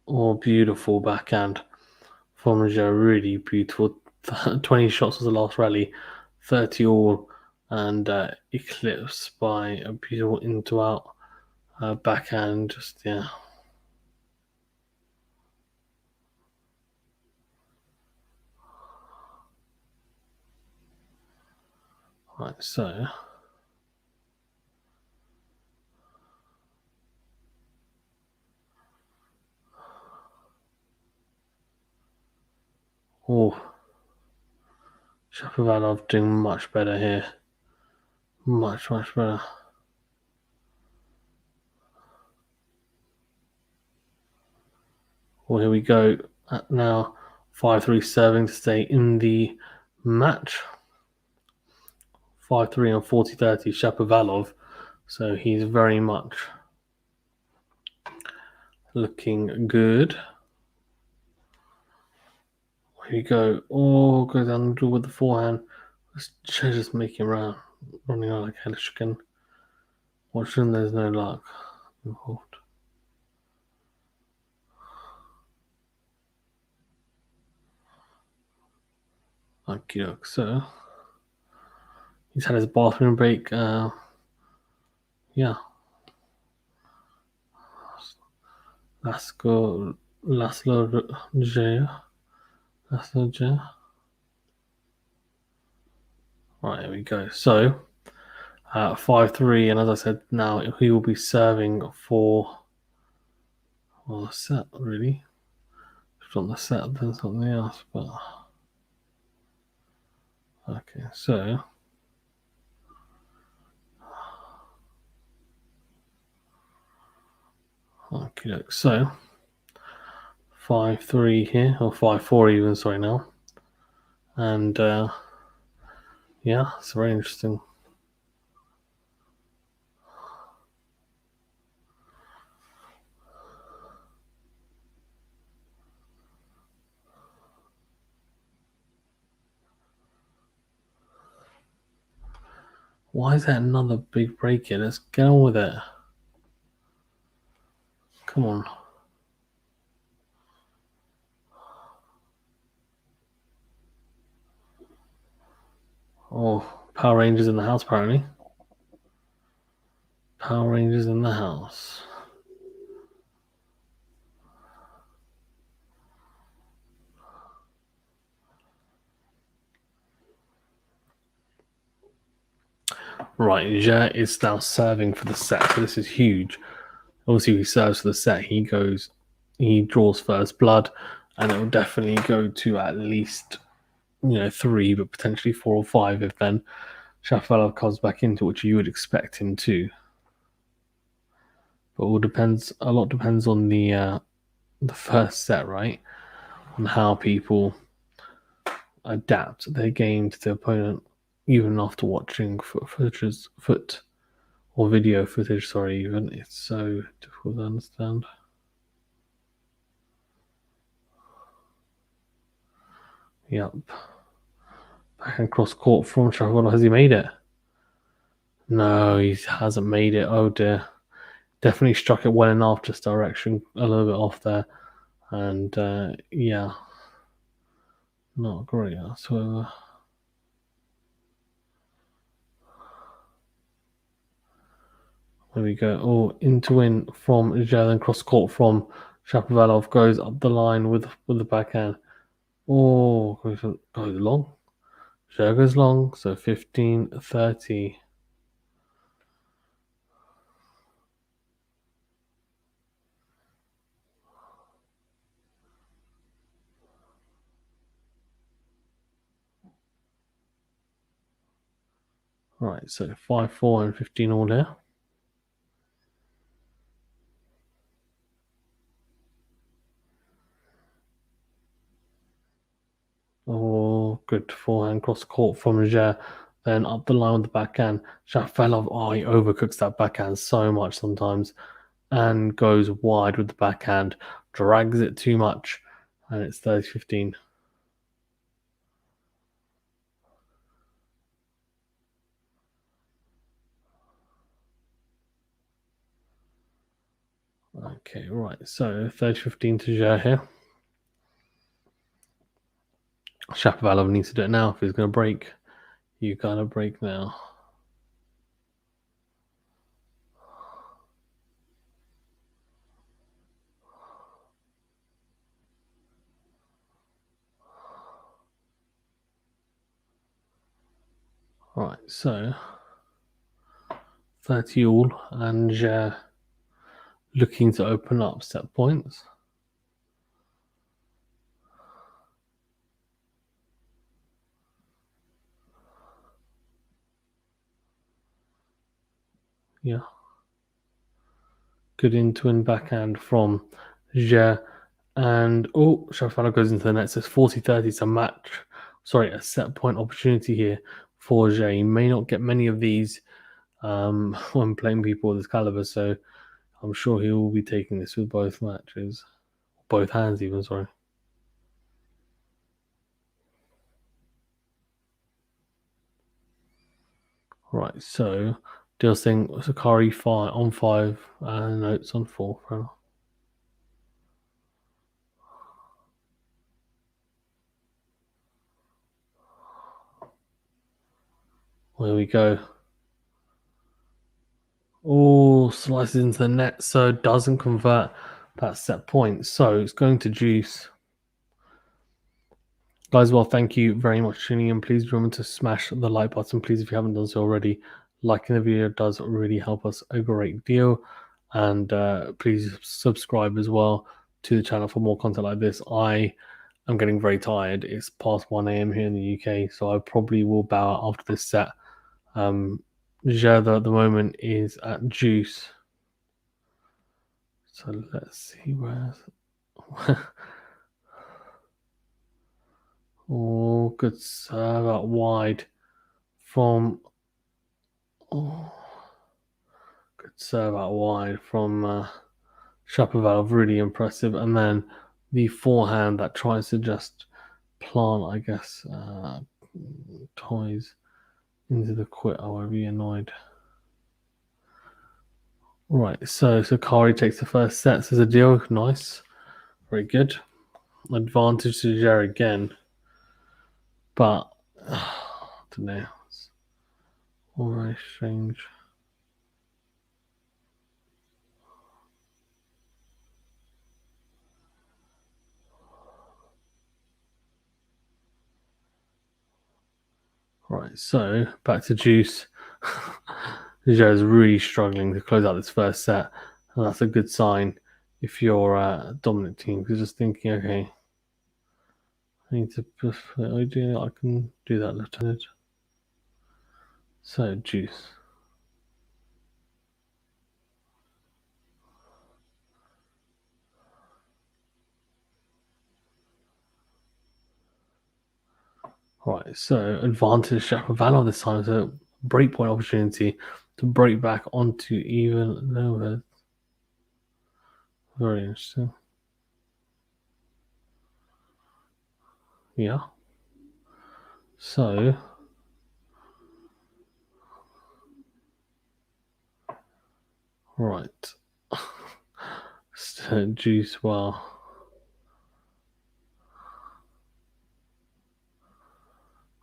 Oh, beautiful backhand from Djere, really beautiful. 20 shots was the last rally, 30 all, and eclipsed by a beautiful into out backhand. Just, yeah. Right, so. Oh. Shapovalov doing much better here. Much, much better. Well, here we go. Now 5-3 serving to stay in the match. 5-3 on 40-30 Shapovalov. So he's very much looking good. Here you go. Oh, goes down the middle with the forehand. Just making around, running out like hell chicken. Watching, there's no luck involved. Okay, so he's had his bathroom break. Yeah. Laslo DJERE. Right, here we go. So 5-3, and as I said, now he will be serving for set really. on the set than something else, but okay, so okay, so 5-3 here, or 5-4 even, sorry now. And yeah, it's very interesting. Why is that another big break here? Let's get on with it. Come on. Oh, Power Rangers in the house, apparently. Power Rangers in the house. Right, DJERE is now serving for the set, so this is huge. Obviously, he serves for the set. He draws first blood, and it will definitely go to at least 3, but potentially 4 or 5 if then Shapovalov comes back into which you would expect him to. But a lot depends on the first set, right? On how people adapt their game to the opponent, even after watching video footage. Sorry, even it's so difficult to understand. Yep. Backhand cross court from Shapovalov. Has he made it? No, he hasn't made it. Oh dear. Definitely struck it well enough, just direction a little bit off there. And yeah, not great. So there we go. Oh, into win from DJERE, then cross court from Shapovalov, goes up the line with the backhand. Oh, goes long. DJERE goes long, so 15-30. Right, so 5-4 and 15 all there. Oh, good forehand cross court from DJERE. Then up the line with the backhand. Shapovalov, oh, he overcooks that backhand so much sometimes and goes wide with the backhand, drags it too much, and it's 30-15. Okay, right, so 30-15 to DJERE here. Shapovalov needs to do it now if he's going to break. You gotta break now. Right, so 30 all, and DJERE looking to open up set points. Yeah. Good into and backhand from DJERE. And oh, Shapovalov goes into the net. So it's 40-30. It's a set point opportunity here for DJERE. He may not get many of these when playing people of this caliber, so I'm sure he will be taking this with both matches. Both hands even, sorry. Right, so Dilsing Sakari 5 on 5 and notes on 4. There we go. Oh, slices into the net, so doesn't convert that set point. So it's going to juice. Guys, well, thank you very much for tuning in. Please remember to smash the like button, please, if you haven't done so already. Liking the video does really help us a great deal. And please subscribe as well to the channel for more content like this. I am getting very tired. It's past 1 a.m. here in the UK, so I probably will bow out after this set. Dzere at the moment is at deuce. So let's see where. Oh, good serve out wide from. Oh, good serve out wide from Shapovalov, really impressive. And then the forehand that tries to just plant, I guess, toys into the quit. I would be annoyed. Right, so Sakari takes the first set as a deal. Nice, very good. Advantage to Dzere again, but I don't know. It's all very strange. Right, so back to Juice. Dzere is really struggling to close out this first set, and that's a good sign if you're a dominant team. Because just thinking, okay, I need to push. I can do that left-handed. So Juice. Right, so advantage Shapovalov this time. So breakpoint opportunity to break back onto even lower. Very interesting. Yeah. So right. So Juice, well.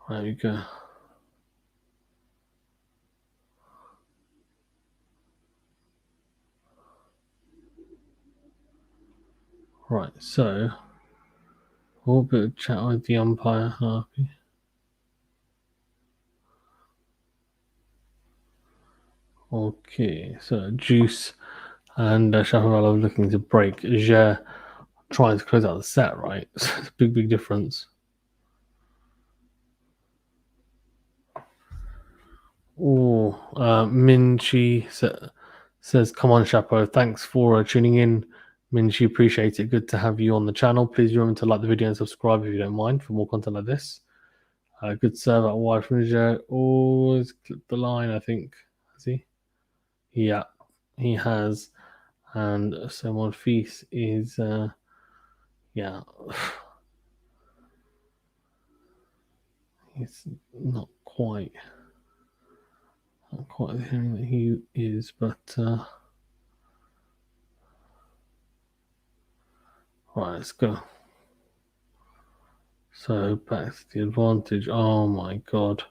There you go. Right, so a little bit of chat with the umpire, Harvey. Okay, so Juice and Shapovalov looking to break. Dzere trying to close out the set, right? It's a big difference. Oh, Minchi says, "Come on, Chapo. Thanks for tuning in, Minchi. Appreciate it. Good to have you on the channel. Please remember to like the video and subscribe if you don't mind for more content like this. Good serve out wide from Dzere. Oh, he's clipped the line. I think has he? Yeah, he has. And someone Feast is yeah, he's not quite the hearing that he is, but right, let's go. So back to the advantage. Oh my god.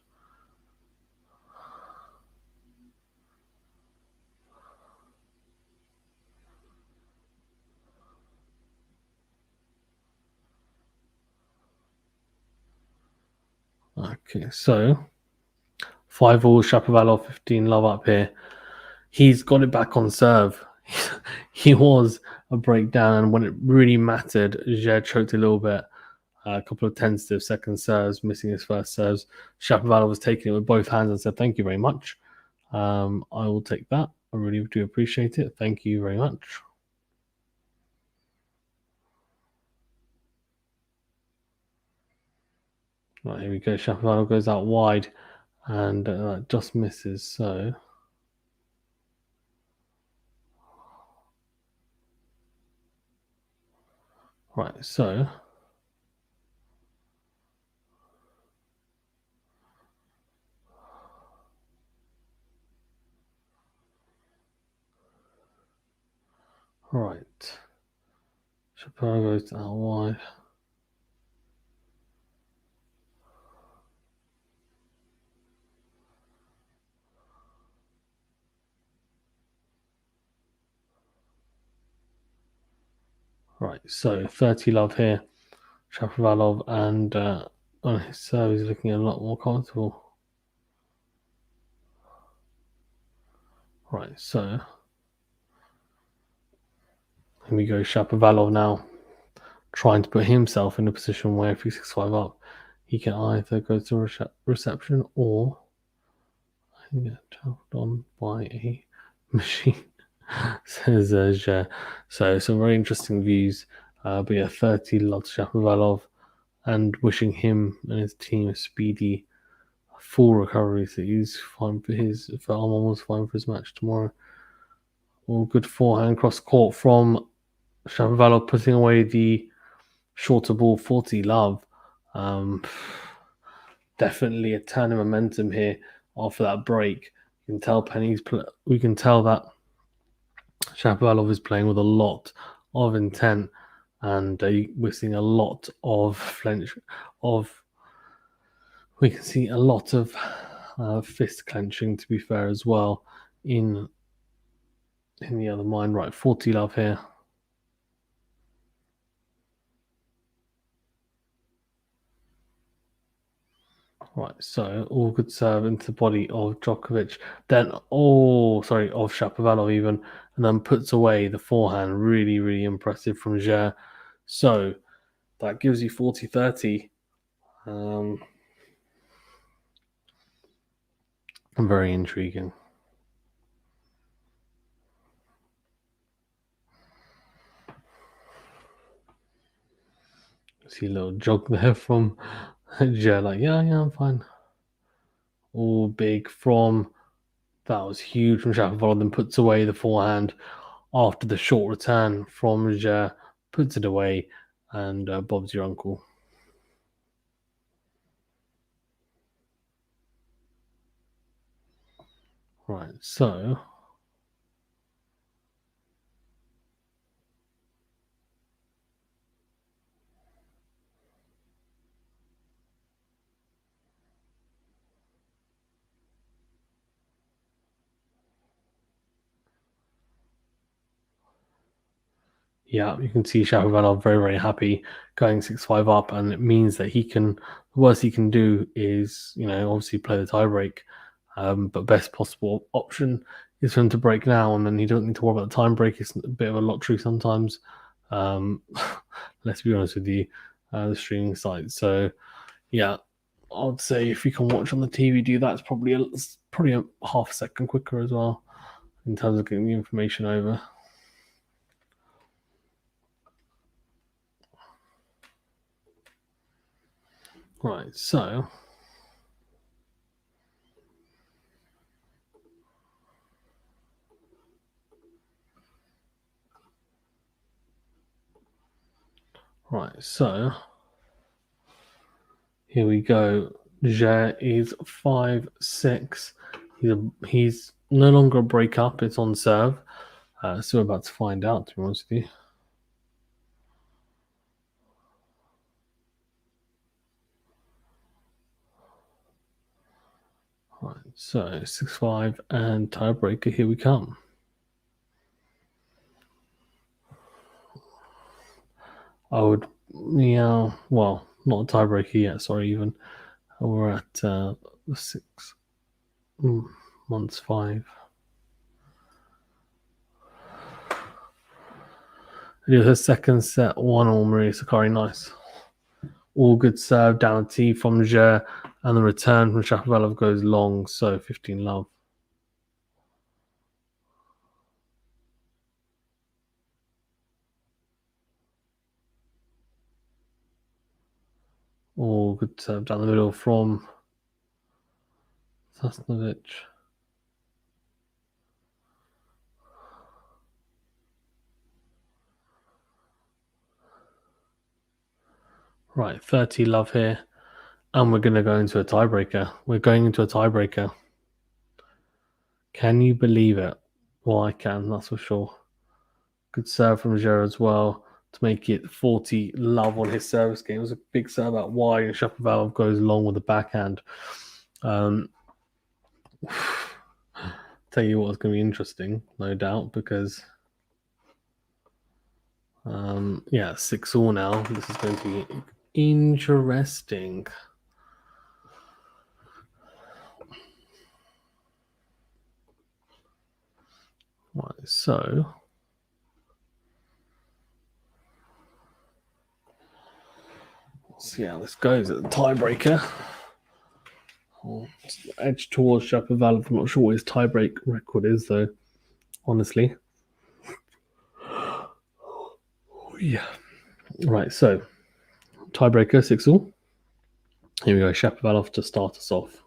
Okay, so 5-all, Shapovalov 15 love up here. He's got it back on serve. He was a breakdown, and when it really mattered, Dzere choked a little bit. A couple of tentative second serves, missing his first serves. Shapovalov was taking it with both hands and said, "Thank you very much. I will take that. I really do appreciate it. Thank you very much." Right, here we go. Shapovalov goes out wide and just misses. So right, so right. Shapovalov goes out wide. Right, so 30 love here. Shapovalov and on his serve, he's looking a lot more comfortable. Right, so Here we go, Shapovalov now, trying to put himself in a position where if he's 6-5 up, he can either go to reception or get tackled on by a machine, says DJERE. So some very interesting views. But yeah, 30 love to Shapovalov, and wishing him and his team a speedy full recovery so he's fine for Armand was fine for his match tomorrow. All good forehand cross court from Shapovalov, putting away the shorter ball. 40 love. Definitely a turn of momentum here after that break. You can tell we can tell that Shapovalov is playing with a lot of intent, and we're seeing a lot of we can see a lot of fist clenching, to be fair, as well in the other mind. Right, 40 love here. Right, so all good serve into the body of Djokovic. Then, of Shapovalov even, and then puts away the forehand. Really, really impressive from DJERE. So that gives you 40-30. Very intriguing. See a little jog there from DJERE, like, yeah, I'm fine. All big from, that was huge from Shapovalov, then puts away the forehand after the short return from DJERE, puts it away, and Bob's your uncle. Right, so yeah, you can see Shapovalov very, very happy going 6-5 up, and it means that the worst he can do is, obviously play the tiebreak. But best possible option is for him to break now, and then he doesn't need to worry about the time break. It's a bit of a lottery sometimes. Let's be honest with you, the streaming site. So yeah, I'd say if you can watch on the TV, do that. It's probably a half a second quicker as well in terms of getting the information over. Right, so here we go. DJERE is 5-6. He's no longer a break up. It's on serve. So we're about to find out, to be honest with you. Right, so 6-5 and tiebreaker. Here we come. I would, yeah, well, not a tiebreaker yet. Sorry, even we're at 6 months 5. It was her second set, 1-1 Maria Sakkari. Nice. All good serve down T from DJERE, and the return from Shapovalov goes long, so 15 love. All good serve down the middle from Sasnovic. Right, 30 love here. And we're going to go into a tiebreaker. We're going into a tiebreaker. Can you believe it? Well, I can, that's for sure. Good serve from DJERE as well to make it 40 love on his service game. It was a big serve out wide, and Shapovalov goes long with the backhand. Tell you what, it's going to be interesting, no doubt, because 6-all now. This is going to be interesting. Right, so See how this goes at the tiebreaker. Edge towards Shapovalov. I'm not sure what his tiebreak record is, though, honestly. Yeah. Right, so tiebreaker 6-all. Here we go. Shapovalov to start us off.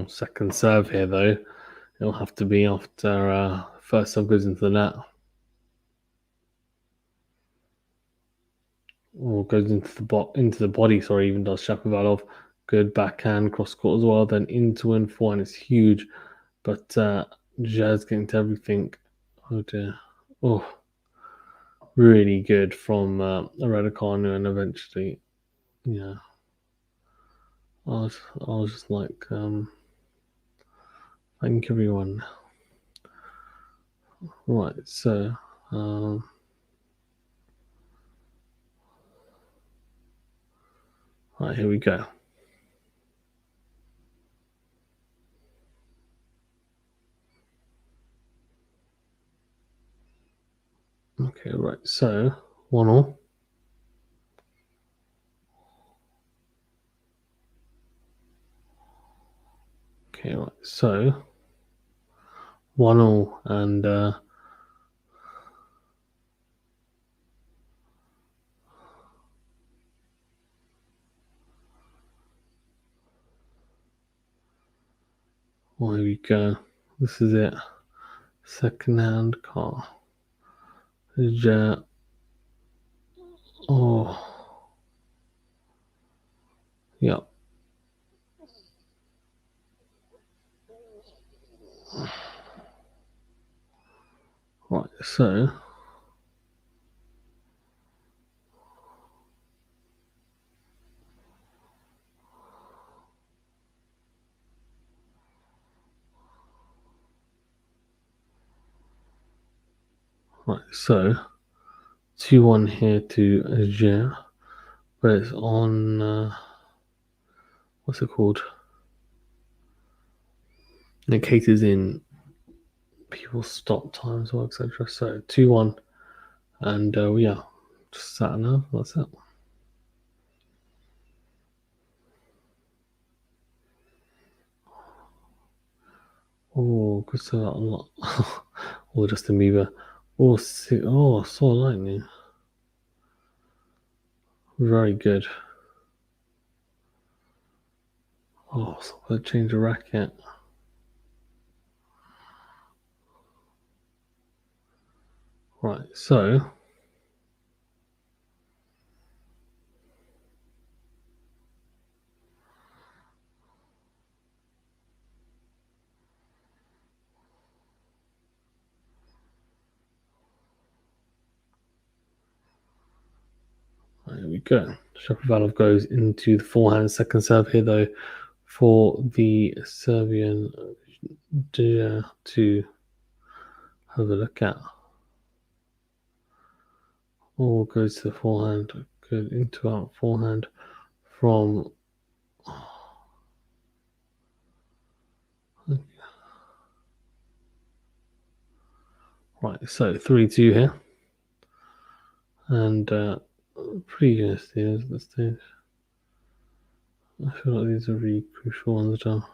Second serve here, though. It'll have to be after first serve goes into the net. Or goes into the body, sorry, even does Shapovalov. Good backhand, cross court as well. Then into and forehand is huge. But Jazz getting to everything. Oh dear. Oh, really good from Raducanu, and eventually, yeah. I was just like, thank everyone. Right, so right, here we go. Okay, right, so 1-all. Okay, right, so 1-all, and here we go. This is it. Second hand car. Oh, yeah. Right, so right, so 2-1 here to DJERE, but it's on what's it called? It caters in people's stop times or etc. So 2-1, and yeah, just sat now. That's it. Oh, good to that a lot. Or Justin Bieber. Oh, so lightning. Very good. Oh, so I change the racket. Right, so here we go. Shapovalov goes into the forehand. Second serve here, though, for the Serbian DJERE to have a look at. Oh, goes to the forehand. Good into out forehand from. Right, so 3-2 here. And pretty good steals at this stage. I feel like these are really crucial ones as well.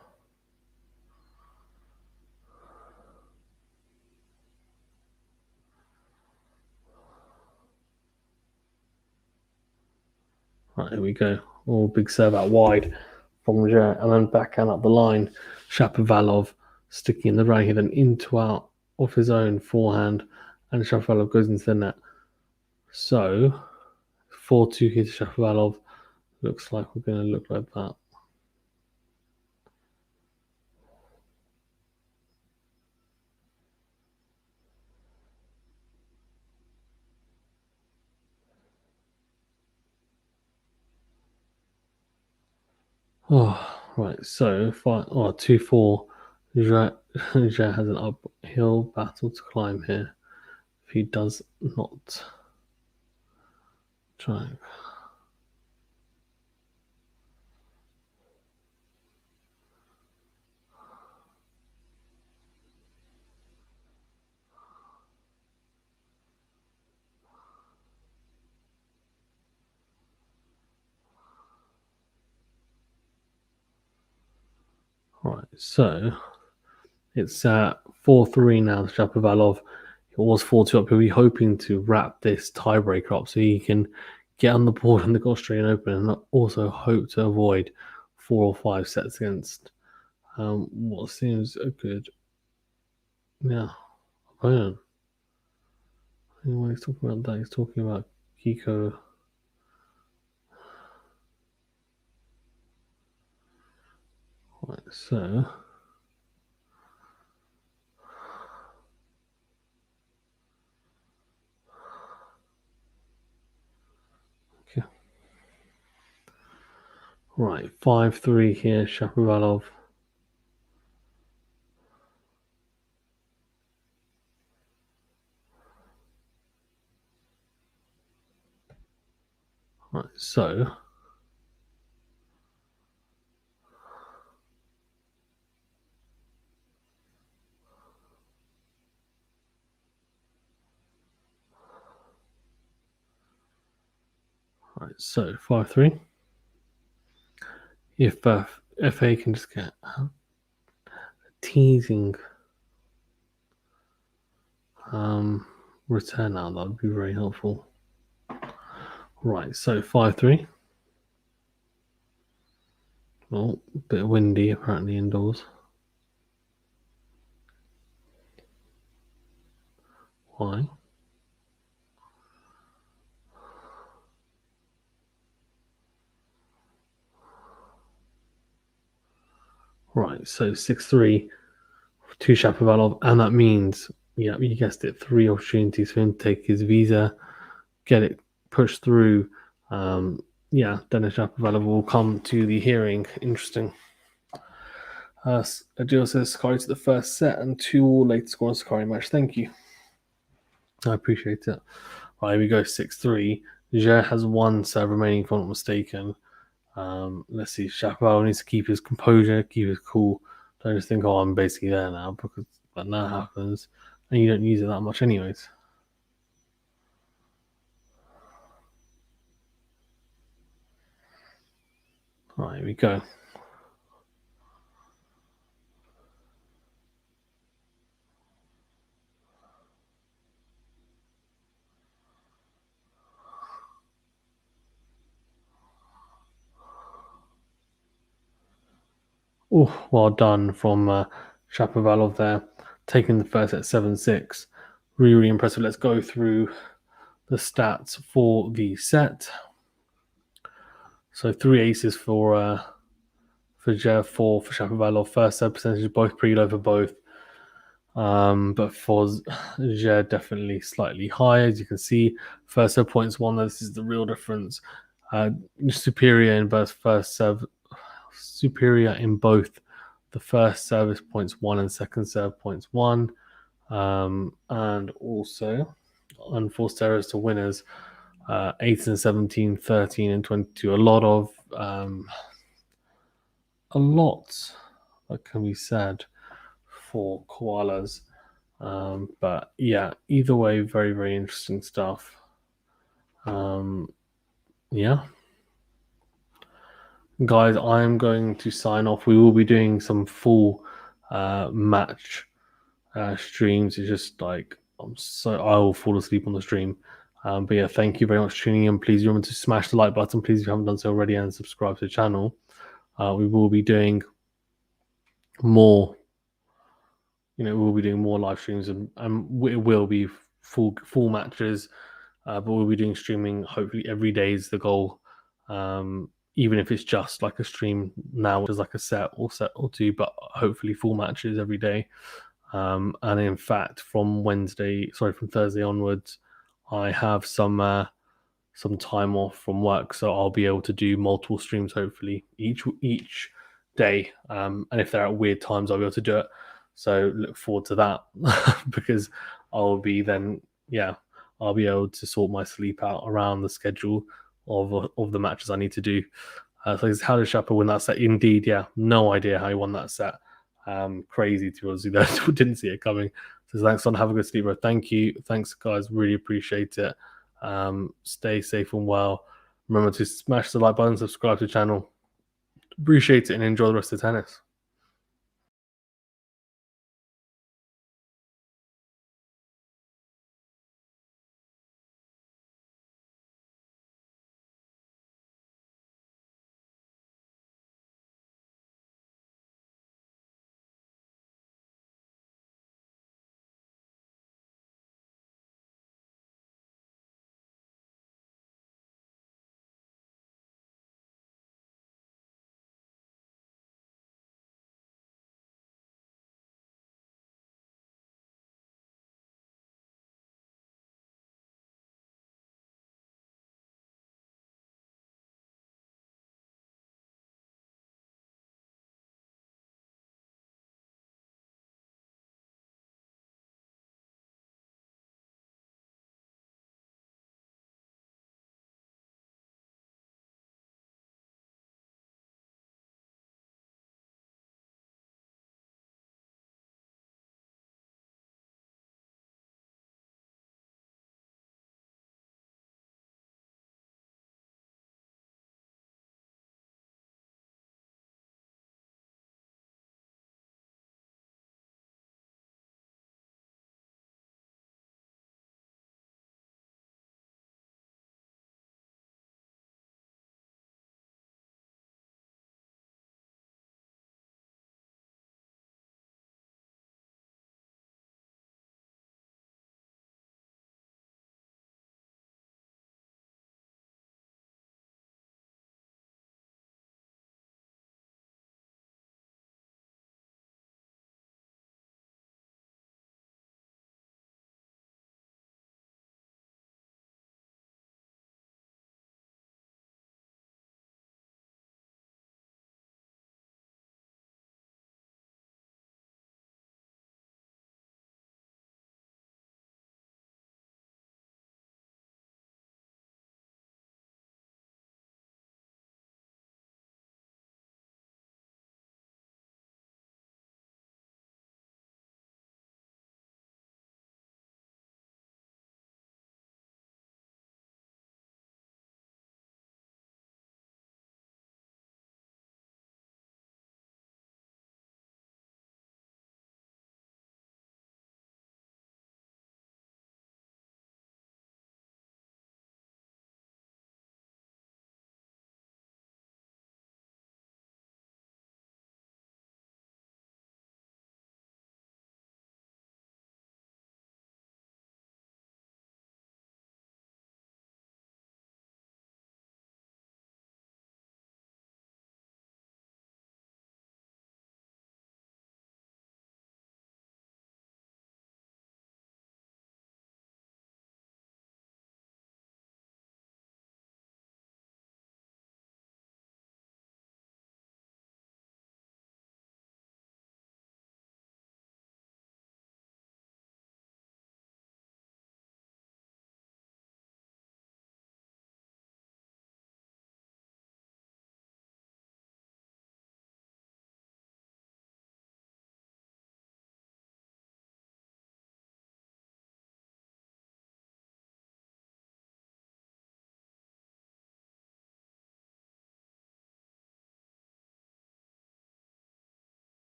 Right, here we go. Oh, big serve out wide from DJERE, and then backhand up the line. Shapovalov sticking in the right here, then into out off his own forehand, and Shapovalov goes into the net. So 4-2 here to Shapovalov. Looks like we're going to look like that. Oh, right. So 2-4. DJERE has an uphill battle to climb here. If he does not try. Right, so it's 4-3 now to Shapovalov. It was 4-2 up. He'll be hoping to wrap this tiebreaker up so he can get on the board in the Australian Open and also hope to avoid 4 or 5 sets against what seems a good opponent. Anyway, he's talking about that. He's talking about Kiko. Right, so okay. Right, 5-3 here, Shapovalov. Right, so right, so 5-3. If FA can just get a teasing return now, that would be very helpful. Right, so 5-3. Well, a bit windy apparently indoors. Why? Right, so 6-3 to Shapovalov, and that means, yeah, you guessed it, 3 opportunities for him to take his visa, get it pushed through. Denis Shapovalov will come to the hearing. Interesting. Adil says Sakari to the first set and 2-all late score on Sakari match. Thank you. I appreciate it. Right, here we go, 6-3. DJERE has 1 serve remaining, if I'm not mistaken. Let's see. Shapovalov needs to keep his composure, keep his cool. Don't just think, oh, I'm basically there now, because when that happens, and you don't use it that much anyways. Right, here we go. Oh, well done from Shapovalov there, taking the first at 7-6. Really, really impressive. Let's go through the stats for the set. So 3 aces for DJERE, 4 for Shapovalov. First serve percentage, both pretty low for both. But for DJERE, definitely slightly higher. As you can see, first serve points 1. This is the real difference. Superior in both first serve, superior in both the first service points 1 and second serve points 1. And also unforced errors to winners 8 and 17, 13 and 22. A lot that can be said for koalas. But yeah, either way, very, very interesting stuff. Yeah. Guys, I'm going to sign off. We will be doing some full match streams. It's just like I will fall asleep on the stream. But yeah, thank you very much for tuning in. Please remember to smash the like button, please, if you haven't done so already, and subscribe to the channel. We will be doing more. We'll be doing more live streams, and it will be full matches. But we'll be doing streaming hopefully every day is the goal. Even if it's just like a stream now, which is like a set or 2, but hopefully full matches every day. And in fact, from Thursday onwards, I have some time off from work, so I'll be able to do multiple streams hopefully each day. And if they're at weird times, I'll be able to do it. So look forward to that because I'll be able to sort my sleep out around the schedule of the matches I need to do. So how did Shapo win that set? Indeed, yeah, no idea how he won that set. Crazy to us, didn't see it coming. So thanks, son. Have a good sleep, bro. Thank you. Thanks, guys. Really appreciate it. Stay safe and well. Remember to smash the like button, subscribe to the channel. Appreciate it, and enjoy the rest of the tennis.